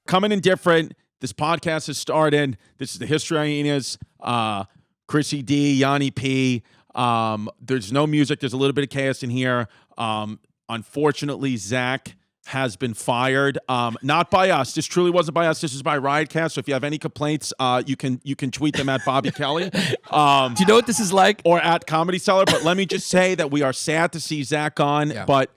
Coming in different. This podcast has started. This is the History Hyenas. Chrissy D, Yanni P. There's no music. There's a little bit of chaos in here. Unfortunately, Zach has been fired. Not by us. This truly wasn't by us. This is by Riotcast. So if you have any complaints, you can tweet them at Bobby Kelly. Do you know what this is like? Or at Comedy Cellar. But let me just say that we are sad to see Zach gone. Yeah. But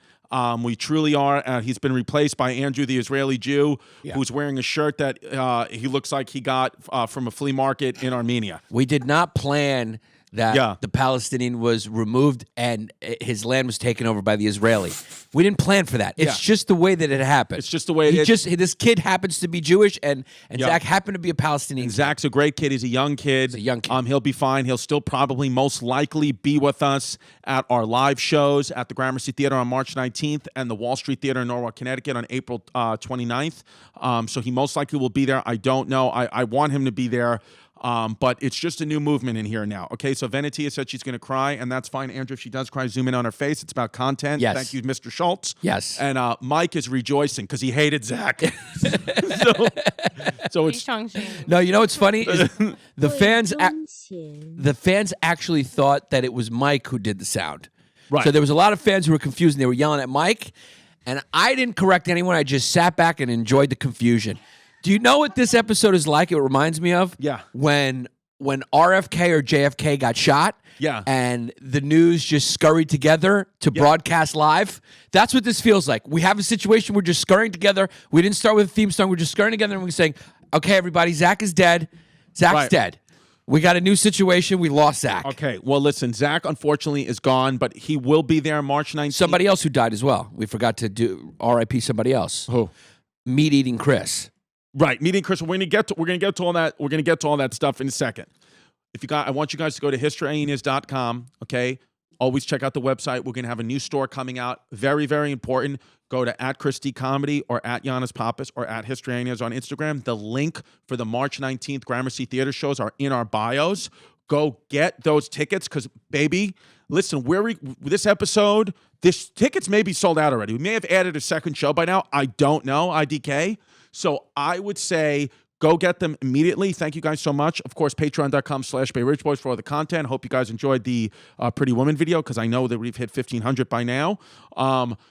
we truly are. He's been replaced by Andrew, the Israeli Jew, who's wearing a shirt that he looks like he got from a flea market in Armenia. We did not plan that the Palestinian was removed and his land was taken over by the Israeli. We didn't plan for that. It's just the way that it happened. It's just the way it is. This kid happens to be Jewish, and Zach happened to be a Palestinian. And Zach's a great kid. He's a young kid. He'll be fine. He'll still probably most likely be with us at our live shows at the Gramercy Theater on March 19th and the Wall Street Theater in Norwalk, Connecticut on April 29th. So he most likely will be there. I don't know. I want him to be there. But it's just a new movement in here now. Okay, so Venetia said she's going to cry, and that's fine. Andrew, if she does cry, zoom in on her face. It's about content. Yes. Thank you, Mr. Schultz. Yes. And Mike is rejoicing because he hated Zach. so it's... No, you know what's funny? Is the fans actually thought that it was Mike who did the sound. Right. So there was a lot of fans who were confused, and they were yelling at Mike, and I didn't correct anyone. I just sat back and enjoyed the confusion. Do you know what this episode is like? It reminds me of when RFK or JFK got shot. Yeah. And the news just scurried together to broadcast live. That's what this feels like. We have a situation. We're just scurrying together. We didn't start with a theme song. We're just scurrying together and we're saying, okay, everybody, Zach is dead. Zach's dead. We got a new situation. We lost Zach. Okay. Well, listen, Zach unfortunately is gone, but he will be there March 19th. Somebody else who died as well. We forgot to do RIP somebody else. Who? Meat Eating Chris. Right, meeting Chris. We're gonna get to all that. We're gonna get to all that stuff in a second. I want you guys to go to historyhyenas.com. Okay, always check out the website. We're gonna have a new store coming out. Very, very important. Go to @ChristyComedy or @Yannis Pappas or @HistoryHyenas on Instagram. The link for the March 19th Gramercy Theater shows are in our bios. Go get those tickets because, baby, listen, this episode, this tickets may be sold out already. We may have added a second show by now. I don't know. IDK. So I would say go get them immediately. Thank you guys so much. Of course, patreon.com/BayRichBoys for all the content. Hope you guys enjoyed the Pretty Woman video because I know that we've hit 1,500 by now.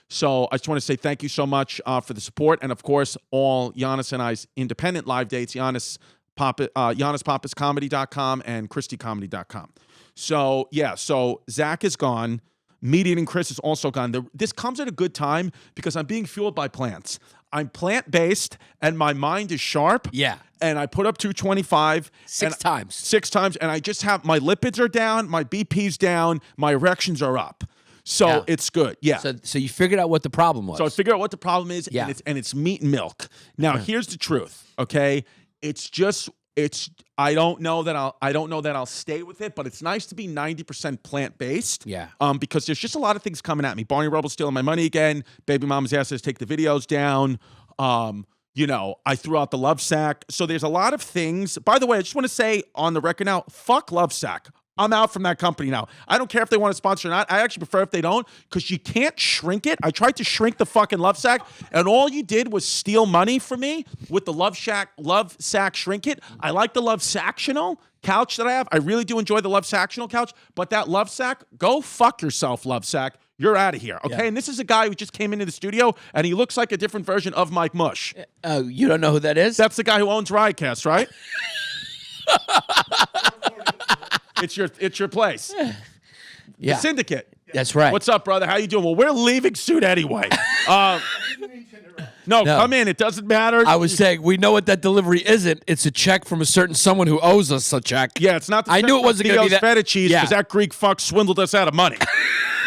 So I just want to say thank you so much for the support. And, of course, all Yannis and I's independent live dates, YannisPappasComedy.com and ChristyComedy.com. So, so Zach is gone. Meat Eating Chris is also gone. This comes at a good time because I'm being fueled by plants. I'm plant-based, and my mind is sharp. Yeah. And I put up 225. Six times. 6 times, and I just have my lipids are down, my BP's down, my erections are up. So it's good. Yeah. So you figured out what the problem was. So I figured out what the problem is, and it's meat and milk. Now, here's the truth, okay? I don't know that I'll stay with it, but it's nice to be 90% plant-based. Yeah. Because there's just a lot of things coming at me. Barney Rubble's stealing my money again. Baby mama's asked us to take the videos down. I threw out the Love Sack. So there's a lot of things. By the way, I just want to say on the record now, fuck Love Sack. I'm out from that company now. I don't care if they want to sponsor or not. I actually prefer if they don't because you can't shrink it. I tried to shrink the fucking Love Sack, and all you did was steal money from me with the Love Sack Shrink It. I like the Love Sactional couch that I have. I really do enjoy the Love Sactional couch, but that Love Sack, go fuck yourself, Love Sack. You're out of here, okay? Yeah. And this is a guy who just came into the studio, and he looks like a different version of Mike Mush. You don't know who that is? That's the guy who owns Riotcast, right? It's your place. Yeah. The Syndicate. That's right. What's up, brother? How you doing? Well, we're leaving soon anyway. No, come in. It doesn't matter. I was saying, we know what that delivery isn't. It's a check from a certain someone who owes us a check. Yeah, it's not the I knew it wasn't going to be that. Feta cheese because that Greek fuck swindled us out of money.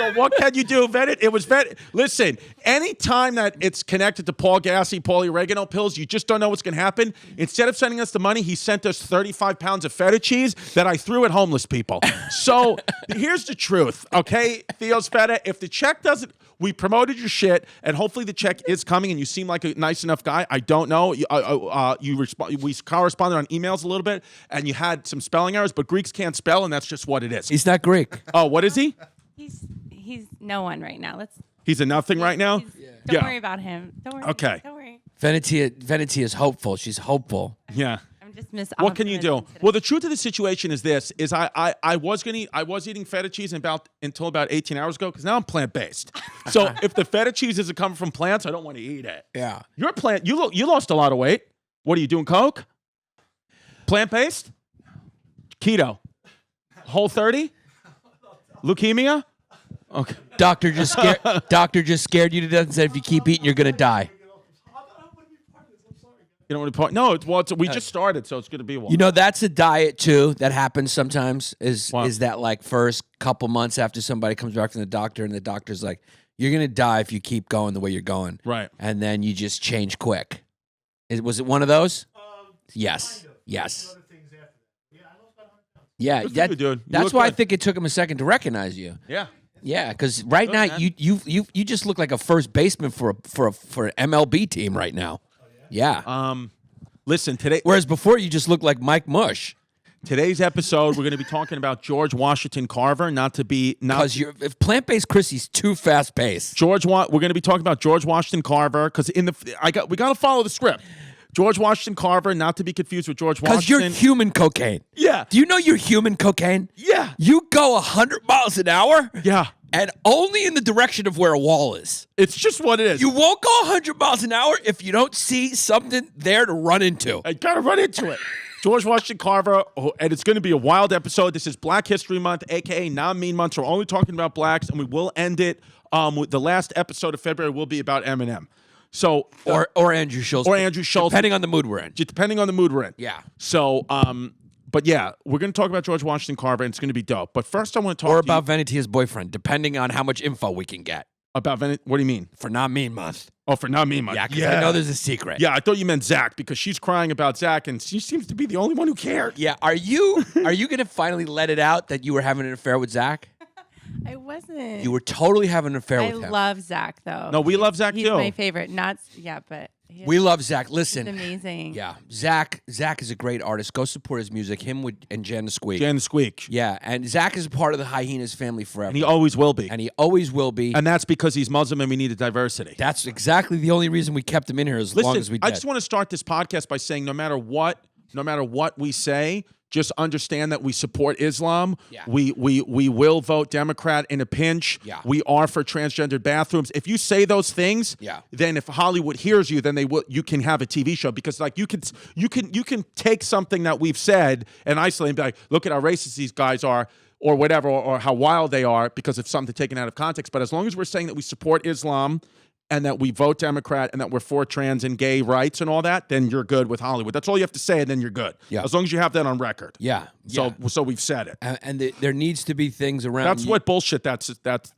So what can you do? It was Listen, anytime that it's connected to Paul Gassy, Paulie Oregano pills, you just don't know what's going to happen. Instead of sending us the money, he sent us 35 pounds of feta cheese that I threw at homeless people. So here's the truth, okay, Theo's Feta. If the check doesn't, we promoted your shit, and hopefully the check is coming, and you seem like a nice enough guy. I don't know. We corresponded on emails a little bit, and you had some spelling errors, but Greeks can't spell, and that's just what it is. He's not Greek. Oh, what is he? He's no one right now. He's a nothing right now? Don't worry about him. Don't worry. Okay. Don't worry. Veneti is hopeful. She's hopeful. Yeah. I'm just What can you do? Well, the truth of the situation is this: I was eating feta cheese until about 18 hours ago because now I'm plant based. So if the feta cheese isn't coming from plants, I don't want to eat it. Yeah. You're plant. You lost a lot of weight. What are you doing? Coke? Plant based? Keto? Whole30? Leukemia? Okay. Doctor just scared you to death and said if you keep eating, you're gonna die. You don't want to part? No, we just started, so it's going to be a while. You know, that's a diet too that happens sometimes. Is that like first couple months after somebody comes back from the doctor and the doctor's like, you're gonna die if you keep going the way you're going, right? And then you just change quick. Was it one of those? Yes. Kind of. Yes. Other things after that. Yeah, I lost about 100 pounds. Yeah. Good for you, dude. You That's look why I good. think it took him a second to recognize you. Yeah. Yeah, because right Good, now man. you just look like a first baseman for an MLB team right now. Yeah. Listen, today. Whereas before you just looked like Mike Mush. Today's episode, we're going to be talking about George Washington Carver, Because if plant-based Chrissy's too fast-paced. We're going to be talking about George Washington Carver because we got to follow the script. George Washington Carver, not to be confused with George Washington. Because you're human cocaine. Yeah. Do you know you're human cocaine? Yeah. You go 100 miles an hour. Yeah. And only in the direction of where a wall is. It's just what it is. You won't go 100 miles an hour if you don't see something there to run into. I got to run into it. George Washington Carver, and it's going to be a wild episode. This is Black History Month, a.k.a. Non-Mean Month. So we're only talking about blacks, and we will end it with the last episode of February will be about Eminem. So Or Andrew Schultz. Or Andrew Schultz. Depending on the mood we're in. Depending on the mood we're in. Yeah. So, but yeah, we're going to talk about George Washington Carver, and it's going to be dope. But first, I want to talk Or to about you Venetia's boyfriend, depending on how much info we can get. about What do you mean? For Not Mean Month. Oh, for not me, Mike. Yeah, because I know there's a secret. Yeah, I thought you meant Zach because she's crying about Zach, and she seems to be the only one who cared. Yeah, are you going to finally let it out that you were having an affair with Zach? I wasn't. You were totally having an affair I with him. love Zach though. No, we love Zach He's too. my favorite. But We love Zach. he's Listen. amazing. Yeah, Zach is a great artist. Go support his music. Him and Jan the Squeak. Jan the Squeak. Yeah, and Zach is a part of the Hyenas family forever. And he always will be. And he always will be. And that's because he's Muslim and we needed diversity. That's exactly the only reason we kept him in here as long as we did. I just want to start this podcast by saying no matter what we say, just understand that we support Islam. Yeah. We will vote Democrat in a pinch. Yeah. We are for transgendered bathrooms. If you say those things, Yeah. then if Hollywood hears you, then you can have a TV show because like you can take something that we've said and isolate and be like, look at how racist these guys are or whatever, or how wild they are because of something taken out of context. But as long as we're saying that we support Islam and that we vote Democrat and that we're for trans and gay rights and all that, then you're good with Hollywood. That's all you have to say, and then you're good. Yeah. As long as you have that on record. Yeah. So we've said it. And there needs to be things around. That's you. what bullshit that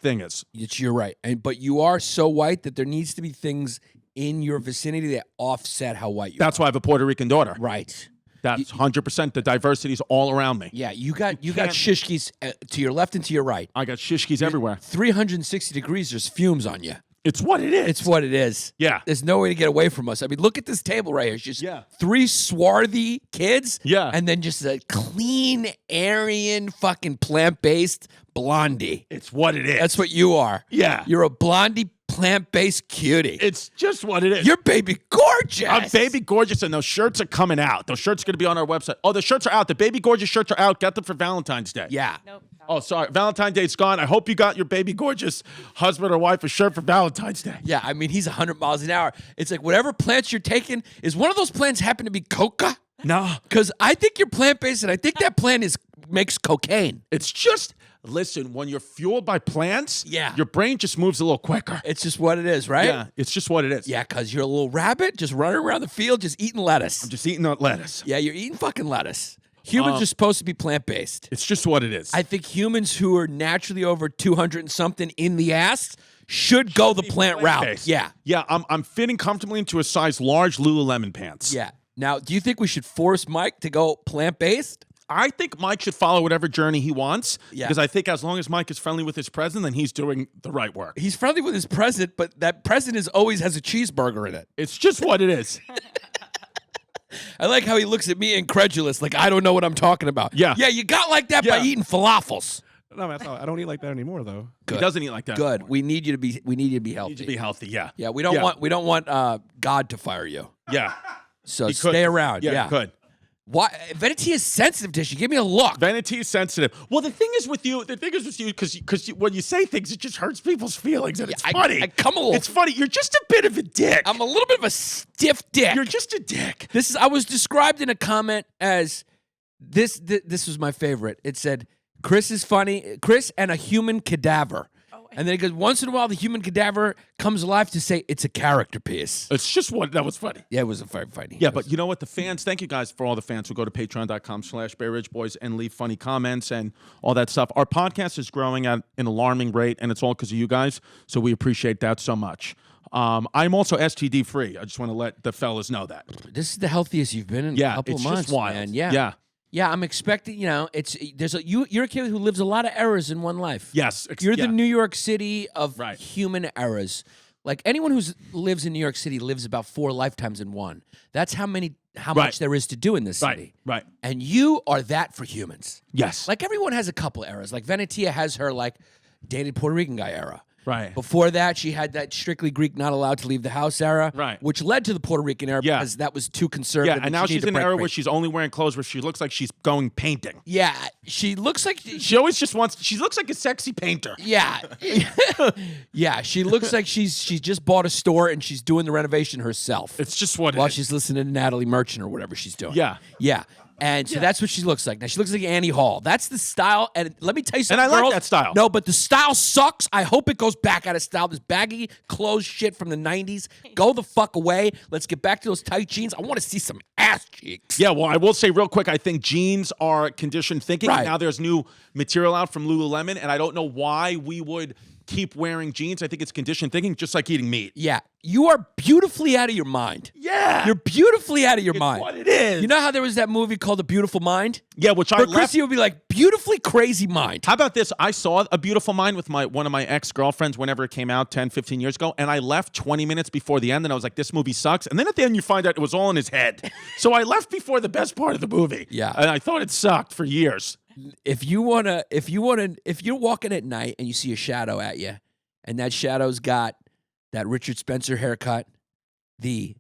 thing is. You're right. But you are so white that there needs to be things in your vicinity that offset how white you That's are. why I have a Puerto Rican daughter. Right. That's 100%. The diversity is all around me. Yeah, you got can't- shishkis to your left and to your right. I got shishkis everywhere. 360 degrees, there's fumes on you. It's what it is. It's what it is. Yeah. There's no way to get away from us. I mean, look at this table right here. It's just Yeah. 3 swarthy kids. Yeah. And then just a clean, Aryan, fucking plant-based blondie. It's what it is. That's what you are. Yeah. You're a blondie, plant-based cutie. It's just what it is. You're baby gorgeous. I'm baby gorgeous, and those shirts are coming out. Those shirts are going to be on our website. Oh, the shirts are out. The baby gorgeous shirts are out. Get them for Valentine's Day. Yeah. Nope. Oh, sorry. Valentine's Day's gone. I hope you got your baby gorgeous husband or wife a shirt for Valentine's Day. Yeah, I mean, he's 100 miles an hour. It's like whatever plants you're taking, is one of those plants happen to be coca? No. Because I think you're plant-based, and I think that plant makes cocaine. It's just, listen, when you're fueled by plants, Yeah. your brain just moves a little quicker. It's just what it is, right? Yeah, it's just what it is. Yeah, because you're a little rabbit just running around the field just eating lettuce. I'm just eating that lettuce. Yeah, you're eating fucking lettuce. Humans are supposed to be plant-based. It's just what it is. I think humans who are naturally over 200 and something in the ass should go the plant route. Plant-based. Yeah. Yeah, I'm fitting comfortably into a size large Lululemon pants. Yeah. Now, do you think we should force Mike to go plant-based? I think Mike should follow whatever journey he wants. Yeah. Because I think as long as Mike is friendly with his president, then he's doing the right work. He's friendly with his president, but that president always has a cheeseburger in it. It's just what it is. I like how he looks at me incredulous, like I don't know what I'm talking about. Yeah. Yeah, you got like that by Yeah. eating falafels. No, that's not, I don't eat like that anymore, though. He doesn't eat like that. Good. anymore. We need you to be healthy. Need to be healthy. Yeah. Yeah, we don't want God to fire you. Yeah. So He could. stay around. Yeah. Yeah. He could. Why Veneti is sensitive tissue. Give me a look. Vanity is sensitive. Well, the thing is with you, because when you say things, it just hurts people's feelings, and it's funny. I come a little. It's funny. You're just a bit of a dick. I'm a little bit of a stiff dick. You're just a dick. I was described in a comment as this. This was my favorite. It said, "Chris is funny. Chris and a human cadaver." And then it goes, once in a while, the human cadaver comes alive to say it's a character piece. It's just that was funny. Yeah, it was a funny. Yeah, but you know what? The fans, thank you guys for all the fans who go to patreon.com/BayRidgeBoys and leave funny comments and all that stuff. Our podcast is growing at an alarming rate, and it's all because of you guys. So we appreciate that so much. I'm also STD free. I just want to let the fellas know that. This is the healthiest you've been in a couple it's of months, just wild. man. Yeah. Yeah, I'm expecting, you're a kid who lives a lot of errors in one life. Yes. You're the New York City of Right. human errors. Like anyone who lives in New York City lives about 4 lifetimes in one. That's how much there is to do in this city. Right. And you are that for humans. Yes. Like everyone has a couple eras. Like Venetia has her like dated Puerto Rican guy era. Right. Before that, she had that strictly Greek, not allowed to leave the house era. Right. Which led to the Puerto Rican era Yeah. because that was too conservative. Yeah, and now she she's needed in to an break era free. where she's only wearing clothes where she looks like she's going painting. Yeah, she looks like She always just wants. She looks like a sexy painter. Yeah, yeah. She looks like she's just bought a store and she's doing the renovation herself It's just what while it is. she's listening to Natalie Merchant or whatever she's doing. Yeah. yeah. And so that's what she looks like. Now she looks like Annie Hall. That's the style. And let me tell you something. And I like girls. that style. No, but the style sucks. I hope it goes back out of style. This baggy clothes shit from the 90s. Go the fuck away. Let's get back to those tight jeans. I want to see some ass cheeks. Yeah, well, I will say real quick, I think jeans are conditioned thinking. Right. And now there's new material out from Lululemon, and I don't know why we would keep wearing jeans. I think it's conditioned thinking, just like eating meat. Yeah. You are beautifully out of your mind. Yeah. You're beautifully out of your It's mind. what it is. You know how there was that movie called A Beautiful Mind? Yeah, which I Where left. Chrissy would be like, beautifully crazy mind. How about this? I saw A Beautiful Mind with one of my ex-girlfriends whenever it came out 10, 15 years ago, and I left 20 minutes before the end, and I was like, this movie sucks. And then at the end, you find out it was all in his head. So I left before the best part of the movie. Yeah. And I thought it sucked for years. If you're walking at night and you see a shadow at you, and that shadow's got that Richard Spencer haircut, the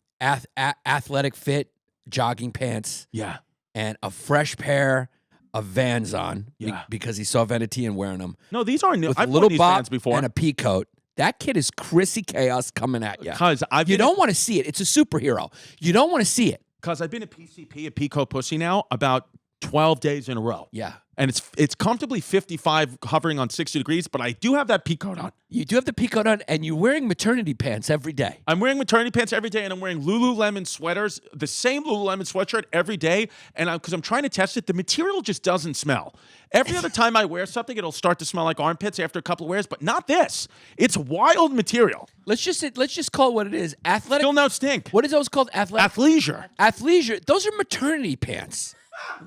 athletic fit jogging pants, Yeah. and a fresh pair of Vans on, Yeah. because he saw Venetian wearing them, No, these aren't new. with I've a worn little these bop Vans before. and a pea coat. That kid is Chrissy Chaos coming at you. Because You don't want to see it. It's a superhero. You don't want to see it. I've been a PCP, a Pico Pussy now, about 12 days in a row. Yeah. And it's comfortably 55, hovering on 60 degrees, but I do have that pea coat on. You do have the pea coat on, and you're wearing maternity pants every day. I'm wearing maternity pants every day, and I'm wearing Lululemon sweaters, the same Lululemon sweatshirt every day. And because I'm trying to test it, the material just doesn't smell. Every other time I wear something, it'll start to smell like armpits after a couple of wears, but not this. It's wild material. Let's just call it what it is. Athletic. Still no stink. What is those called? Athletic. Athleisure. Athleisure. Those are maternity pants.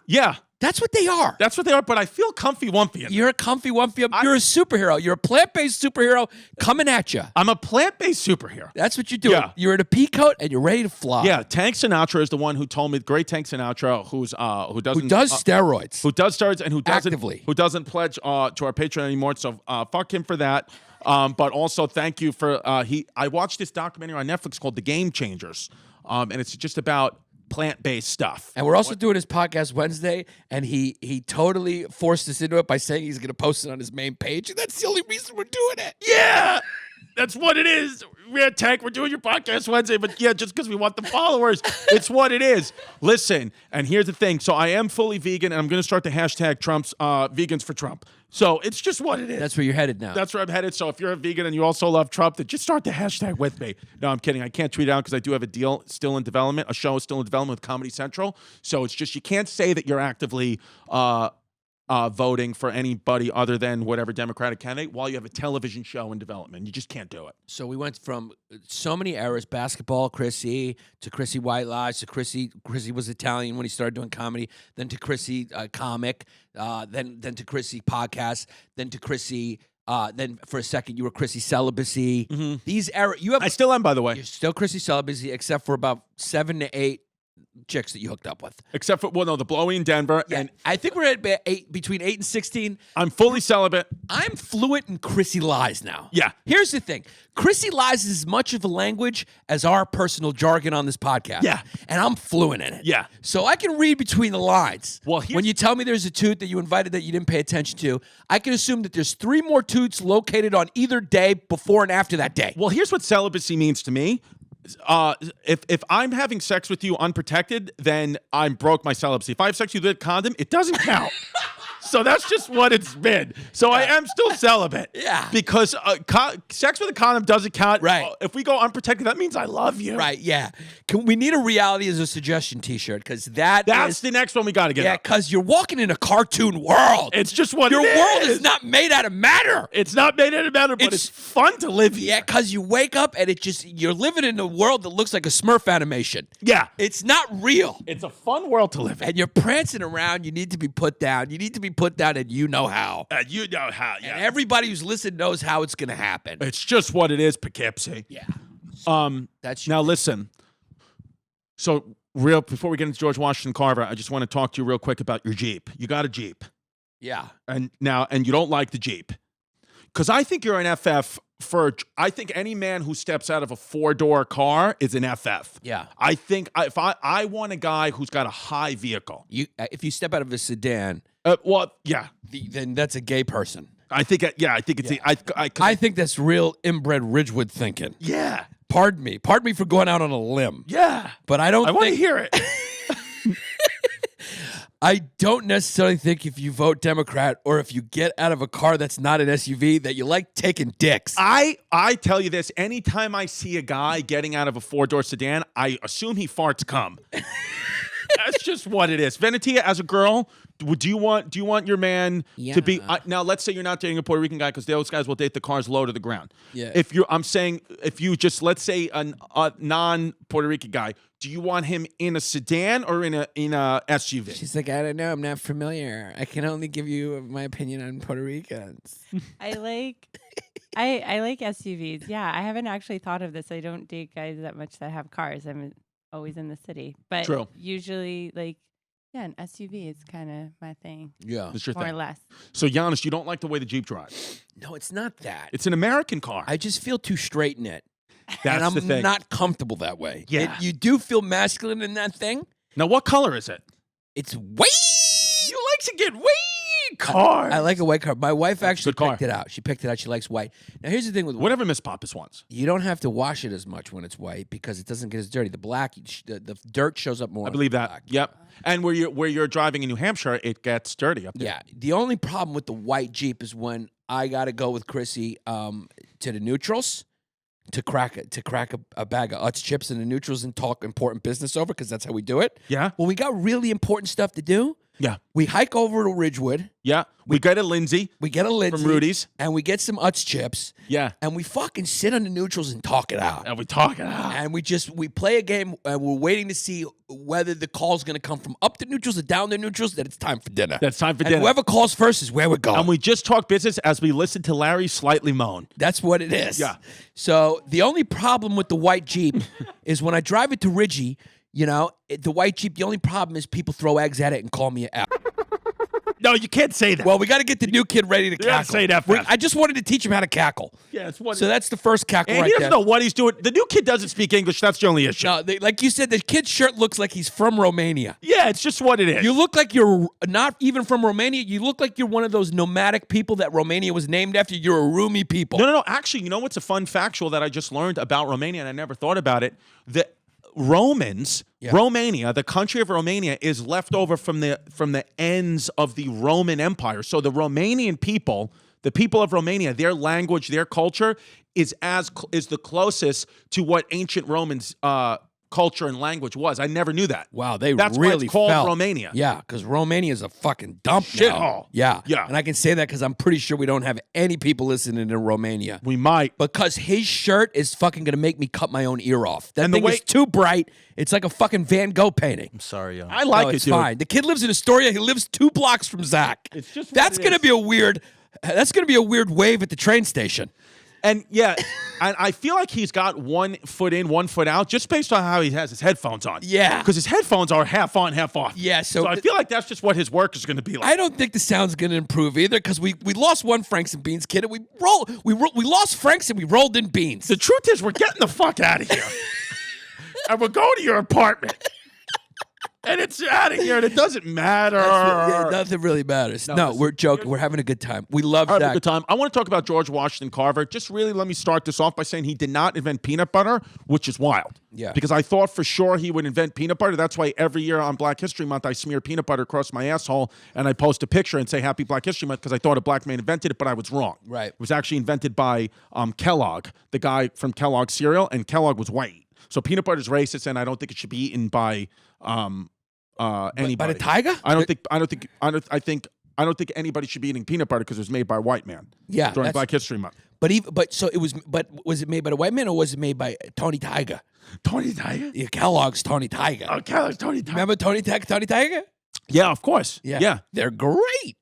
Yeah, That's what they are. that's what they are, but I feel comfy-wumpy in them. You're a comfy wumpy. You're a superhero. You're a plant-based superhero coming at you. I'm a plant-based superhero. That's what you're doing. Yeah. You're in a pea coat and you're ready to fly. Yeah, Tank Sinatra is the one who told me, great Tank Sinatra, who doesn't Who does steroids? who does steroids and Actively. who doesn't pledge to our Patreon anymore. So fuck him for that. But also thank you for I watched this documentary on Netflix called The Game Changers, and it's just about plant-based stuff. And we're also doing his podcast Wednesday, and he totally forced us into it by saying he's going to post it on his main page, and that's the only reason we're doing it. Yeah, that's what it is. Yeah, Tank, we're doing your podcast Wednesday, but yeah, just because we want the followers, it's what it is. Listen, and here's the thing. So I am fully vegan, and I'm going to start the hashtag Trump's vegans for Trump. So it's just what it is. That's where you're headed now. That's where I'm headed. So if you're a vegan and you also love Trump, then just start the hashtag with me. No, I'm kidding. I can't tweet out because I do have a deal still in development. A show is still in development with Comedy Central. So it's just you can't say that you're actively voting for anybody other than whatever Democratic candidate while you have a television show in development. You just can't do it. So we went from so many eras: basketball, Chrissy, to Chrissy White Lies, to Chrissy was Italian when he started doing comedy, then to Chrissy comic, then to Chrissy podcast, then to Chrissy. Then for a second you were Chrissy celibacy. Mm-hmm. These era you have. I still am, by the way. You're still Chrissy celibacy, except for about 7 to 8 chicks that you hooked up with. Except for, well, no, the Blowy in Denver. Yeah, And I think we're at between 8 and 16. I'm fully celibate. I'm fluent in Chrissy Lies now. Yeah. Here's the thing. Chrissy Lies is as much of a language as our personal jargon on this podcast. Yeah. And I'm fluent in it. Yeah. So I can read between the lines. Well, here's- when you tell me there's a toot that you invited that you didn't pay attention to, I can assume that there's 3 more toots located on either day before and after that day. Well, here's what celibacy means to me. If I'm having sex with you unprotected, then I'm broke my celibacy. If I have sex with you with a condom, it doesn't count. So that's just what it's been. So I am still celibate. Yeah. Because sex with a condom doesn't count. Right. If we go unprotected, that means I love you. Right, yeah. We need a reality as a suggestion t-shirt because that's the next one we got to get yeah, up. because you're walking in a cartoon world. It's just what Your it world is. is not made out of matter. It's not made out of matter, but it's fun to live here. Yeah, because you wake up and you're living in a world that looks like a Smurf animation. Yeah. It's not real. It's a fun world to live in. And you're prancing around. You need to be put down. You need to be put down, and you know how. You know how, yeah. And everybody who's listening knows how it's going to happen. It's just what it is, Poughkeepsie. Yeah. That's now listen. So before we get into George Washington Carver, I just want to talk to you real quick about your Jeep. You got a Jeep. Yeah. And you don't like the Jeep. Because I think you're an FF I think any man who steps out of a 4-door car is an FF. Yeah. I think if I want a guy who's got a high vehicle. If you step out of a sedan, yeah. then that's a gay person. I think it's I think that's real inbred Ridgewood thinking. yeah. Pardon me for going out on a limb. Yeah. But I don't I want to think hear it. I don't necessarily think if you vote Democrat or if you get out of a car that's not an SUV that you like taking dicks. I tell you this, anytime I see a guy getting out of a 4-door sedan, I assume he farts cum. That's just what it is. Venetia, as a girl, do you want your man to be now? Let's say you're not dating a Puerto Rican guy because those guys will date the cars low to the ground. Yeah. If you just let's say a non-Puerto Rican guy, do you want him in a sedan or in a SUV? She's like, I don't know. I'm not familiar. I can only give you my opinion on Puerto Ricans. I like SUVs. Yeah, I haven't actually thought of this. I don't date guys that much that have cars. I'm always in the city, but True. usually an SUV is kind of my thing. Yeah. That's your More or thing. less. So Yannis, you don't like the way the Jeep drives. No, it's not that. It's an American car. I just feel too straight in it. That's and I'm the thing. not comfortable that way. Yeah. You do feel masculine in that thing. Now, what color is it? It's way. You like to get way cars. I like a white car. My wife actually good car. picked it out. She picked it out. She likes white. Now, here's the thing with white. Whatever Miss Pappas wants. You don't have to wash it as much when it's white because it doesn't get as dirty. The black, the dirt shows up more. I believe that. Black. Yep. And where you're driving in New Hampshire, it gets dirty up there. Yeah. The only problem with the white Jeep is when I got to go with Chrissy to the neutrals to crack a bag of Utz chips in the neutrals and talk important business over because that's how we do it. Yeah. When we got really important stuff to do, Yeah. we hike over to Ridgewood. Yeah. We get a Lindsay. We get a Lindsay. From Rudy's. And we get some Utz chips. Yeah. And we fucking sit on the neutrals and talk it out. And we talk it out. And we play a game and we're waiting to see whether the call's going to come from up the neutrals or down the neutrals, that it's time for dinner. That's time for and dinner. whoever calls first is where we're going. And we just talk business as we listen to Larry slightly moan. That's what it is. Yeah. So the only problem with the white Jeep is when I drive it to Ridgie, the white Jeep, the only problem is people throw eggs at it and call me a No, you can't say that. Well, we got to get the new kid ready to Yeah, cackle. say that fast. I just wanted to teach him how to cackle. Yeah, it's what. So that's the first cackle and right he doesn't there. know what he's doing. The new kid doesn't speak English. That's the only issue. No, like you said, the kid's shirt looks like he's from Romania. Yeah, it's just what it is. You look like you're not even from Romania. You look like you're one of those nomadic people that Romania was named after. You're a Rumi people. No. Actually, you know what's a fun factual that I just learned about Romania, and I never thought about it? That Romans, Yeah. Romania, the country of Romania, is left over from the ends of the Roman Empire. So the Romanian people, the people of Romania, their language, their culture is the closest to what ancient Romans culture and language was. I never knew that. Wow, that's why really it's called felt. Romania. Yeah, because Romania is a fucking dump now. Shithole. Yeah, Yeah. and I can say that because I'm pretty sure we don't have any people listening in Romania. We might. Because his shirt is fucking gonna make me cut my own ear off. That And the thing way- is too bright. It's like a fucking Van Gogh painting. I'm sorry, yo. I like No, it, it's dude. fine. The kid lives in Astoria. He lives 2 blocks from Zach. It's just what That's it gonna is. be a weird. That's gonna be a weird wave at the train station. And yeah, and I feel like he's got 1 foot in, 1 foot out, just based on how he has his headphones on. Yeah. Because his headphones are half on, half off. Yeah, so I feel like that's just what his work is going to be like. I don't think the sound's gonna improve either because we lost one Franks and Beans kid and we lost Franks and we rolled in beans. The truth is, we're getting the fuck out of here. And we're going to your apartment. And it's out of here, and it doesn't matter. Yeah, nothing really matters. No, listen, we're joking. We're having a good time. We love Have a Zach. good time. I want to talk about George Washington Carver. Just really let me start this off by saying he did not invent peanut butter, which is wild. Yeah. Because I thought for sure he would invent peanut butter. That's why every year on Black History Month, I smear peanut butter across my asshole and I post a picture and say Happy Black History Month because I thought a black man invented it, but I was wrong. Right. It was actually invented by Kellogg, the guy from Kellogg cereal, and Kellogg was white. So peanut butter is racist, and I don't think it should be eaten by anybody. By the tiger? I don't think anybody should be eating peanut butter because it was made by a white man. Yeah, During that's- Black History Month. But was it made by the white man or was it made by Tony Tiger? Tony Tiger? Yeah, Kellogg's Tony Tiger. Oh, Kellogg's Tony Tiger. Remember Tony Tiger? Yeah, of course. Yeah. They're great.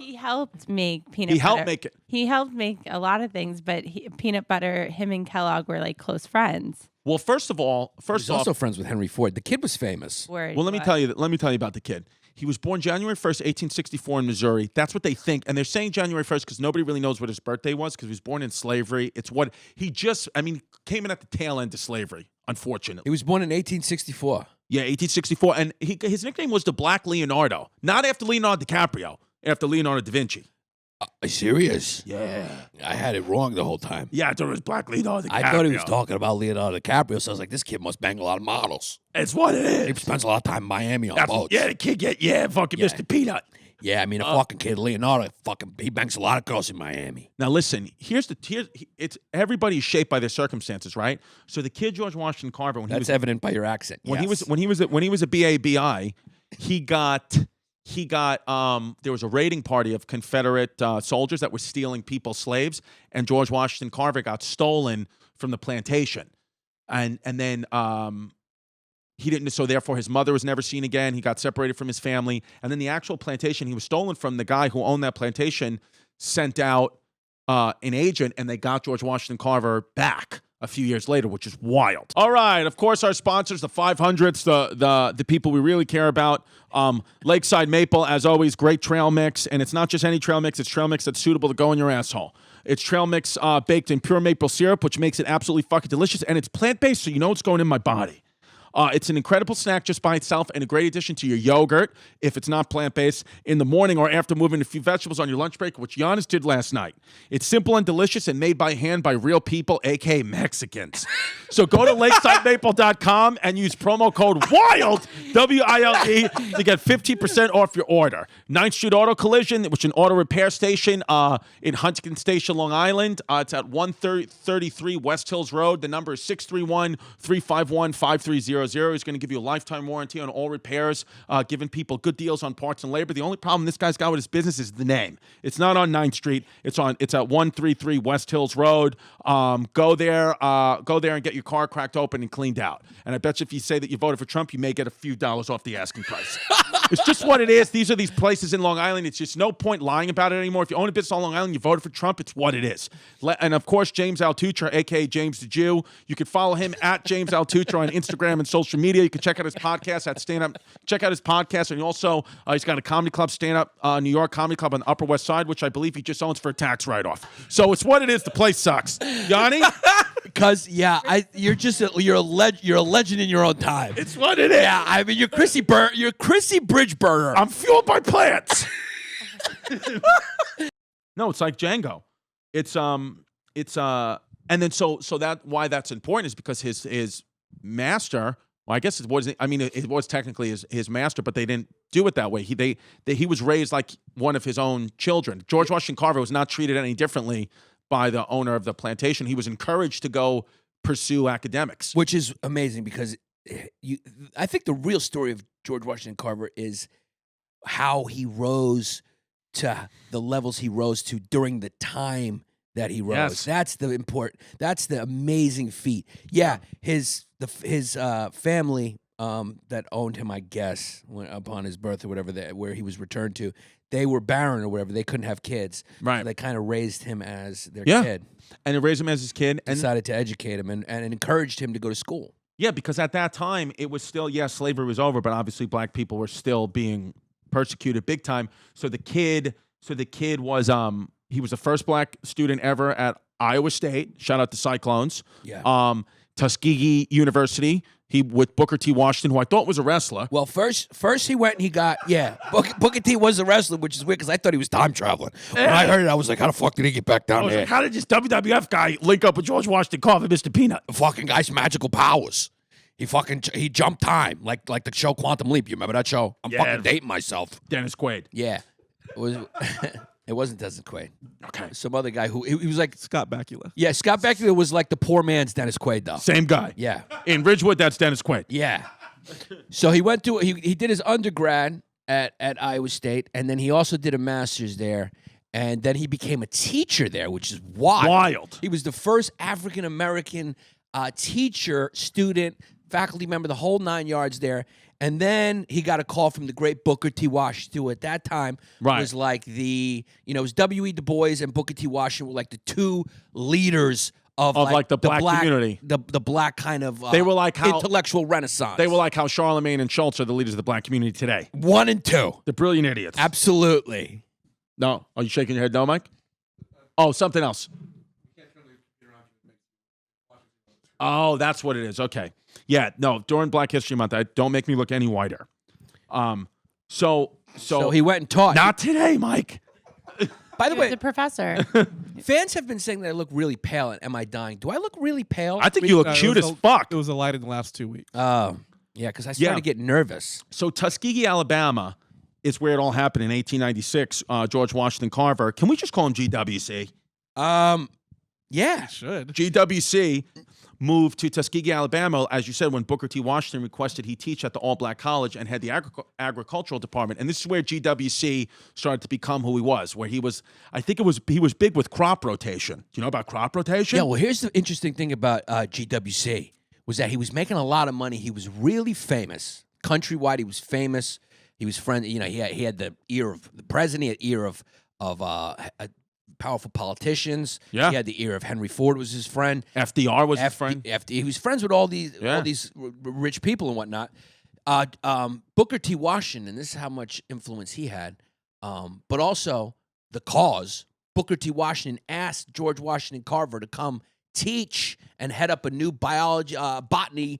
He helped make peanut butter. He helped make it. He helped make a lot of things, but peanut butter, him and Kellogg were like close friends. Well, first He's off, also friends with Henry Ford. The kid was famous. Word, well, let me but- tell you about the kid. He was born January 1st, 1864 in Missouri. That's what they think. And they're saying January 1st because nobody really knows what his birthday was because he was born in slavery. It's what he came in at the tail end of slavery, unfortunately. He was born in 1864. Yeah, 1864. And his nickname was the Black Leonardo. Not after Leonardo DiCaprio, after Leonardo da Vinci. Are you serious? Yeah. I had it wrong the whole time. Yeah, I thought it was Black Leonardo DiCaprio. I thought he was talking about Leonardo DiCaprio, so I was like, this kid must bang a lot of models. It's what it is. He spends a lot of time in Miami on That's- boats. Yeah, the kid fucking Yeah. Mr. Peanut. Yeah, I mean, a fucking kid, Leonardo, he bangs a lot of girls in Miami. Now listen, it's everybody's shaped by their circumstances, right? So the kid George Washington Carver, when That's evident by your accent. he yes. was a BABI, he got there was a raiding party of Confederate soldiers that were stealing people's slaves, and George Washington Carver got stolen from the plantation, and then he didn't. So therefore, his mother was never seen again. He got separated from his family, and then the actual plantation he was stolen from, the guy who owned that plantation sent out an agent, and they got George Washington Carver back a few years later, which is wild. All right, of course, our sponsors, the 500s, the people we really care about. Lakeside Maple, as always, great trail mix, and it's not just any trail mix, it's trail mix that's suitable to go in your asshole. It's trail mix baked in pure maple syrup, which makes it absolutely fucking delicious, and it's plant-based, so you know it's going in my body. It's an incredible snack just by itself and a great addition to your yogurt, if it's not plant-based, in the morning or after moving a few vegetables on your lunch break, which Yannis did last night. It's simple and delicious and made by hand by real people, a.k.a. Mexicans. So go to lakesidemaple.com and use promo code WILD, W-I-L-E, to get 15% off your order. 9th Street Auto Collision, which is an auto repair station in Huntington Station, Long Island. It's at 133 West Hills Road. The number is 631-351-5300. He's going to give you a lifetime warranty on all repairs, giving people good deals on parts and labor. The only problem this guy's got with his business is the name. It's not on 9th Street. It's at 133 West Hills Road. Go there and get your car cracked open and cleaned out. And I bet you if you say that you voted for Trump, you may get a few dollars off the asking price. It's just what it is. These are these places in Long Island. It's just no point lying about it anymore. If you own a business on Long Island, you voted for Trump, it's what it is. And of course, James Altucher, a.k.a. James the Jew. You can follow him at James Altucher on Instagram and social media. You can check out his podcast at Stand Up. Check out his podcast. And also, he's got a comedy club, Stand Up New York Comedy Club on the Upper West Side, which I believe he just owns for a tax write-off. So it's what it is. The place sucks. Yanni? Because you're a legend in your own time. It's what it is. Yeah, I mean you're Chrissy Bridgeburger. I'm fueled by plants. No, it's like Django. And then so that why that's important is because his master. Well, I guess it wasn't. I mean, it was technically his master, but they didn't do it that way. He was raised like one of his own children. George Washington Carver was not treated any differently by the owner of the plantation. He was encouraged to go pursue academics, which is amazing because I think the real story of George Washington Carver is how he rose to the levels he rose to during the time that he rose. Yes. That's the amazing feat. Yeah, his family that owned him, I guess, upon his birth or whatever, where he was returned to, they were barren or whatever. They couldn't have kids. Right. So they kind of raised him as their kid. And they raised him as his kid. And decided to educate him and encouraged him to go to school. Yeah, because at that time, it was still, slavery was over, but obviously black people were still being persecuted big time. So the kid was, he was the first black student ever at Iowa State. Shout out to Cyclones. Yeah. Tuskegee University. He with Booker T. Washington, who I thought was a wrestler. Well, first he went and he got Booker T. was a wrestler, which is weird because I thought he was time traveling. When I heard it, I was like, how the fuck did he get back down there? Like, how did this WWF guy link up with George Washington Carver, Mr. Peanut? The fucking guy's magical powers. He jumped time like the show Quantum Leap. You remember that show? I'm fucking dating myself. Dennis Quaid. Yeah, it was. It wasn't Dennis Quaid. Okay. Some other guy who he was like Scott Bakula. Yeah, Scott Bakula was like the poor man's Dennis Quaid though. Same guy. Yeah. In Ridgewood, that's Dennis Quaid. Yeah. So he went to he did his undergrad at Iowa State, and then he also did a master's there, and then he became a teacher there, which is wild. He was the first African American teacher, student, faculty member, the whole 9 yards there. And then he got a call from the great Booker T. Washington, who at that time was like it was W.E. Du Bois and Booker T. Washington were like the two leaders of like the black community. The black kind of they were like how, intellectual renaissance. They were like how Charlemagne and Schultz are the leaders of the black community today. 1 and 2. The brilliant idiots. Absolutely. No. Are you shaking your head no, Mike? Oh, something else. Oh, that's what it is. Okay. Yeah, no, during Black History Month, don't make me look any whiter. So he went and taught. Not today, Mike. By the way, the professor. Fans have been saying that I look really pale and Am I Dying? Do I look really pale? I think you look cute as fuck. It was a light in the last 2 weeks. Oh, yeah, because I started to get nervous. So Tuskegee, Alabama is where it all happened in 1896. George Washington Carver. Can we just call him GWC? Yeah. Should. GWC moved to Tuskegee, Alabama, as you said, when Booker T. Washington requested he teach at the all-black college and had the agricultural department. And this is where GWC started to become who he was, where he was big with crop rotation. Do you know about crop rotation? Yeah, well, here's the interesting thing about GWC was that he was making a lot of money. He was really famous. Countrywide, he was famous. He was friend. He had the ear of the president. He had the ear of powerful politicians. Yeah. He had the ear of Henry Ford was his friend. FDR was his friend. He was friends with all these rich people and whatnot. Booker T. Washington, and this is how much influence he had, but also the cause. Booker T. Washington asked George Washington Carver to come teach and head up a new botany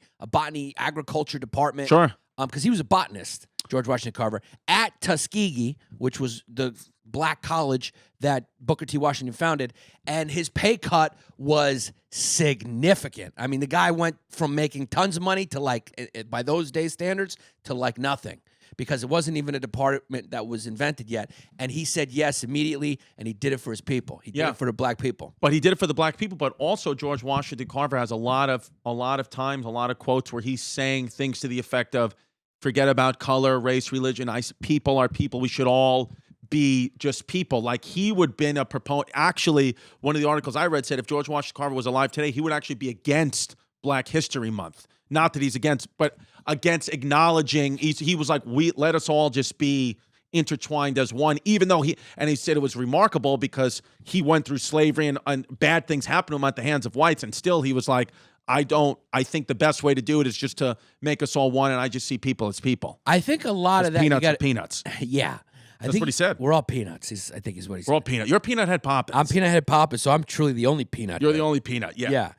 agriculture department. Sure. Because he was a botanist, George Washington Carver, at Tuskegee, which was the black college that Booker T. Washington founded, and his pay cut was significant. I mean, the guy went from making tons of money to by those days standards, to nothing, because it wasn't even a department that was invented yet. And he said yes immediately, and he did it for his people. He did it for the black people. But he did it for the black people, but also George Washington Carver has a lot of times, a lot of quotes where he's saying things to the effect of, forget about color, race, religion. People are people. We should all be just people. Like he would have been a proponent. Actually, one of the articles I read said if George Washington Carver was alive today, he would actually be against Black History Month. Not that he's against, but against acknowledging. He was like, let us all just be intertwined as one, even though he said it was remarkable because he went through slavery and bad things happened to him at the hands of whites. And still he was like, I think the best way to do it is just to make us all one, and I just see people as people. I think a lot of that peanuts are peanuts. Yeah. That's what he said. We're all peanuts, I think is what he said. We're all peanut. You're Peanut Head Pappas. I'm Peanut Head Pappas, so I'm truly the only peanut. You're the only peanut, yeah. Yeah.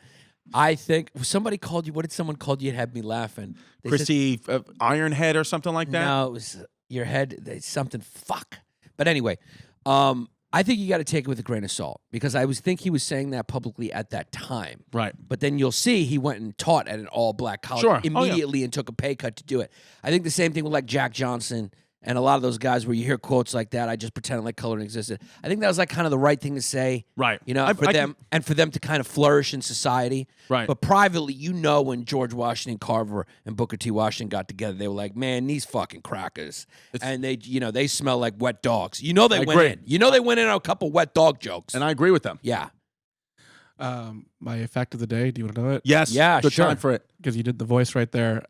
I think somebody called you. What did someone call you? It had me laughing. They Chrissy Ironhead or something like that? No, it was your head. Something fuck. But anyway, I I think you got to take it with a grain of salt because I think he was saying that publicly at that time. Right. But then you'll see he went and taught at an all-black college Sure. immediately and took a pay cut to do it. I think the same thing with like Jack Johnson and a lot of those guys where you hear quotes like that, I just pretended like color existed. I think that was like kind of the right thing to say. Right. You know, for them and for them to kind of flourish in society. Right. But privately, you know, when George Washington Carver and Booker T. Washington got together, they were like, man, these fucking crackers. And they, you know, they smell like wet dogs. You know they went agree. in. You know they went in on a couple wet dog jokes. And I agree with them. Yeah. My fact of the day. Do you want to know it? Yes. Yeah, Good sure. time for it. Because you did the voice right there.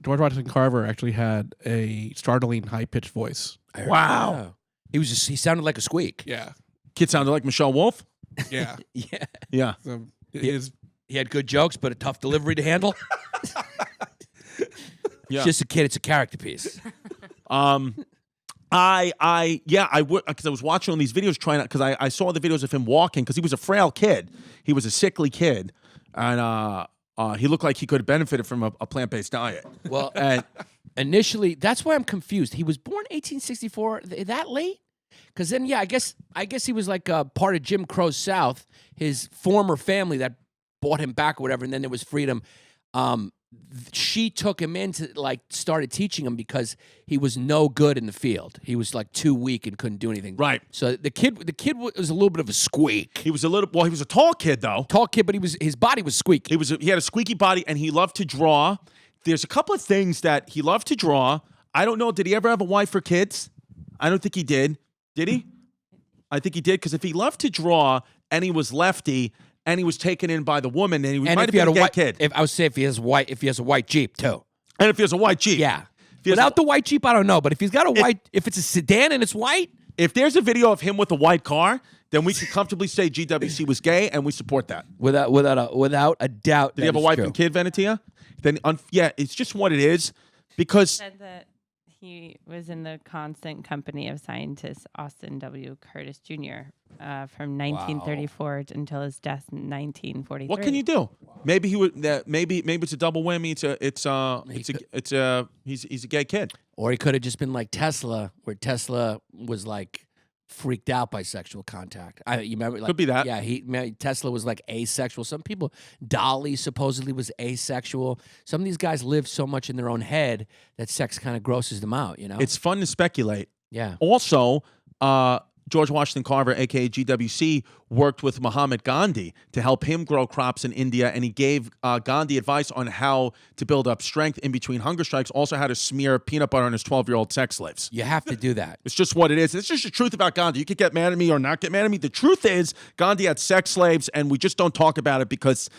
George Washington Carver actually had a startling high-pitched voice. Wow. He sounded like a squeak. Yeah. Kid sounded like Michelle Wolf. Yeah. Yeah. Yeah. So his He had good jokes, but a tough delivery to handle. Yeah. It's just a kid. It's a character piece. I would, because I was watching all these videos trying to, because I saw the videos of him walking, because he was a frail kid. He was a sickly kid. And he looked like he could have benefited from a plant-based diet. Well, And initially, that's why I'm confused. He was born 1864. That late? Because then, yeah, I guess he was like part of Jim Crow's South, his former family that bought him back or whatever, and then there was freedom. She took him in to like started teaching him because he was no good in the field. He was like too weak and couldn't do anything. Right. So the kid was a little bit of a squeak. he was he was a tall kid, though. Tall kid, but his body was squeaky. He had a squeaky body, and he loved to draw. There's a couple of things that he loved to draw. I don't know. Did he ever have a wife or kids? I don't think he did. Did he? I think he did, because if he loved to draw and he was lefty and he was taken in by the woman, then he might have been a gay kid. If I would say if he has a white Jeep too. And if he has a white Jeep. Yeah. If he has Without the white Jeep, I don't know. But if he's got a white, if it's a sedan and it's white, if there's a video of him with a white car, then we can comfortably say GWC was gay, and we support that. without a doubt. Did he have a wife and kid, Venetia? Then, yeah, it's just what it is. Because Said that he was in the constant company of scientist Austin W. Curtis Jr. From 1934 until his death in 1943. what can you do? Maybe he would. Maybe it's a double whammy. He's a gay kid. Or he could have just been like Tesla, where Tesla was like freaked out by sexual contact. You remember? Like, Could be that. Yeah, Tesla was like asexual. Some people, Dolly supposedly was asexual. Some of these guys live so much in their own head that sex kind of grosses them out. You know? It's fun to speculate. yeah. Also, George Washington Carver, a.k.a. GWC, worked with Mahatma Gandhi to help him grow crops in India, and he gave Gandhi advice on how to build up strength in between hunger strikes, also how to smear peanut butter on his 12-year-old sex slaves. You have to do that. It's just what it is. It's just the truth about Gandhi. You could get mad at me or not get mad at me. The truth is Gandhi had sex slaves, and we just don't talk about it because,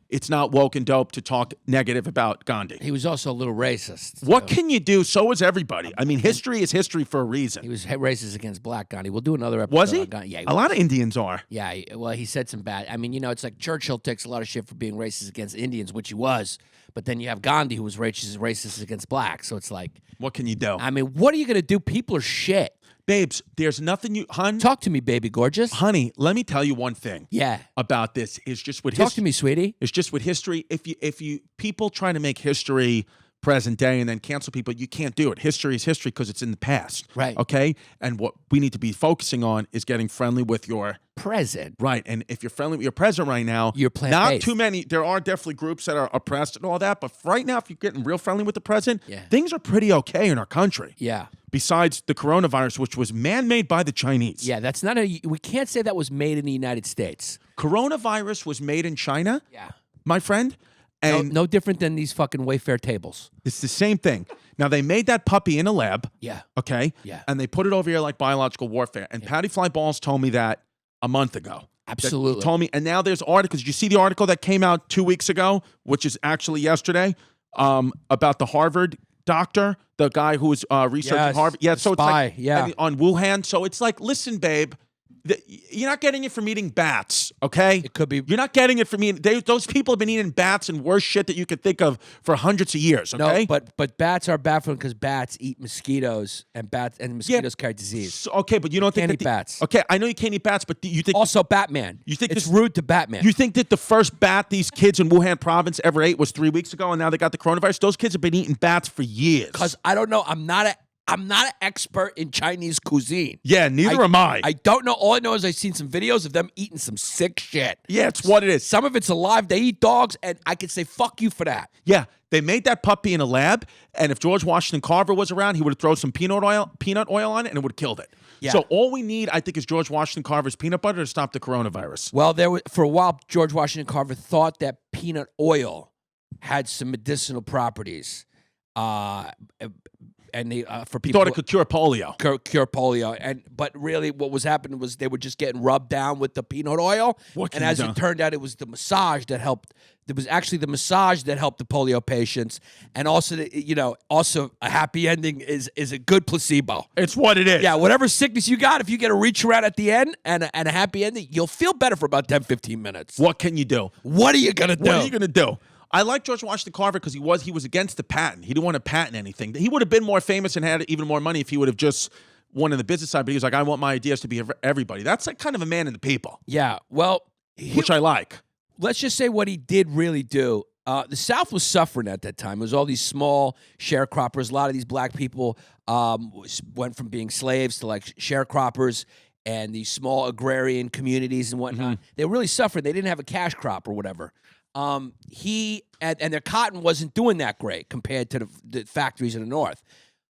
it's not woke and dope to talk negative about Gandhi. He was also a little racist. What can you do? So is everybody. I mean, history is history for a reason. He was racist against black Gandhi. We'll do another episode. Was he? on Gandhi. Yeah, A lot of Indians are. Yeah, well, he said some bad. I mean, it's like Churchill takes a lot of shit for being racist against Indians, which he was. But then you have Gandhi, who was racist against blacks. So it's like, What can you do? I mean, what are you gonna do? People are shit. Babes, there's nothing Talk to me, baby, gorgeous. honey, let me tell you one thing Yeah, about this. Is just with talk to me, sweetie. It's just with history. If you people try to make history present day and then cancel people, you can't do it. History is history because it's in the past. Right. Okay? And what we need to be focusing on is getting friendly with your Present. right. And if you're friendly with your president right now, You're plant-based. not too many. There are definitely groups that are oppressed and all that. But right now, if you're getting real friendly with the president, Yeah. things are pretty okay in our country. Yeah, Besides the coronavirus, which was man-made by the Chinese. yeah. That's not we can't say that was made in the United States. Coronavirus was made in China, Yeah. my friend. No, And no different than these fucking Wayfair tables. it's the same thing. Now, they made that puppy in a lab, Yeah. okay? Yeah. And they put it over here like biological warfare. And Patty Fly Balls told me that a month ago. Absolutely. He told me, and now there's articles. Did you see the article that came out 2 weeks ago, which is actually yesterday, about the Harvard doctor, the guy who was researching Yes, Harvard? Yeah, the so spy, it's like yeah. on Wuhan. So it's like, listen, babe, you're not getting it from eating bats, okay? It could be- You're not getting it from eating. Those people have been eating bats and worse shit that you could think of for hundreds of years, okay? No, but bats are bad for them because bats eat mosquitoes and mosquitoes carry disease. So, okay, but you don't Can't think eat that bats. Okay, I know you can't eat bats, but you think Also, Batman. You think it's this- rude to Batman? You think that the first bat these kids in Wuhan province ever ate was 3 weeks ago, and now they got the coronavirus? Those kids have been eating bats for years. Because I don't know. I'm not I'm not an expert in Chinese cuisine. Yeah, neither am I. I don't know. All I know is I've seen some videos of them eating some sick shit. Yeah, it's what it is. Some of it's alive. They eat dogs, and I could say fuck you for that. Yeah, they made that puppy in a lab, and if George Washington Carver was around, he would have thrown some peanut oil on it, and it would have killed it. Yeah. So all we need, I think, is George Washington Carver's peanut butter to stop the coronavirus. Well, for a while, George Washington Carver thought that peanut oil had some medicinal properties, and they for He people thought it could cure polio. cure polio. But really, what was happening was they were just getting rubbed down with the peanut oil. What can and you as do? it turned out, it was the massage that helped. It was actually the massage that helped the polio patients, and also, also a happy ending is a good placebo. It's what it is. Yeah, whatever sickness you got, if you get a reach around at the end and a happy ending, you'll feel better for about 10, 15 minutes. What can you do? What are you gonna do? What are you going to do? I like George Washington Carver because he was against the patent. He didn't want to patent anything. He would have been more famous and had even more money if he would have just won in the business side. But he was like, I want my ideas to be for everybody. That's like kind of a man of the people, Yeah, well, which I like. let's just say what he did really do. The South was suffering at that time. It was all these small sharecroppers. A lot of these black people went from being slaves to like sharecroppers and these small agrarian communities and whatnot. They really suffered. They didn't have a cash crop or whatever. And their cotton wasn't doing that great compared to the factories in the North.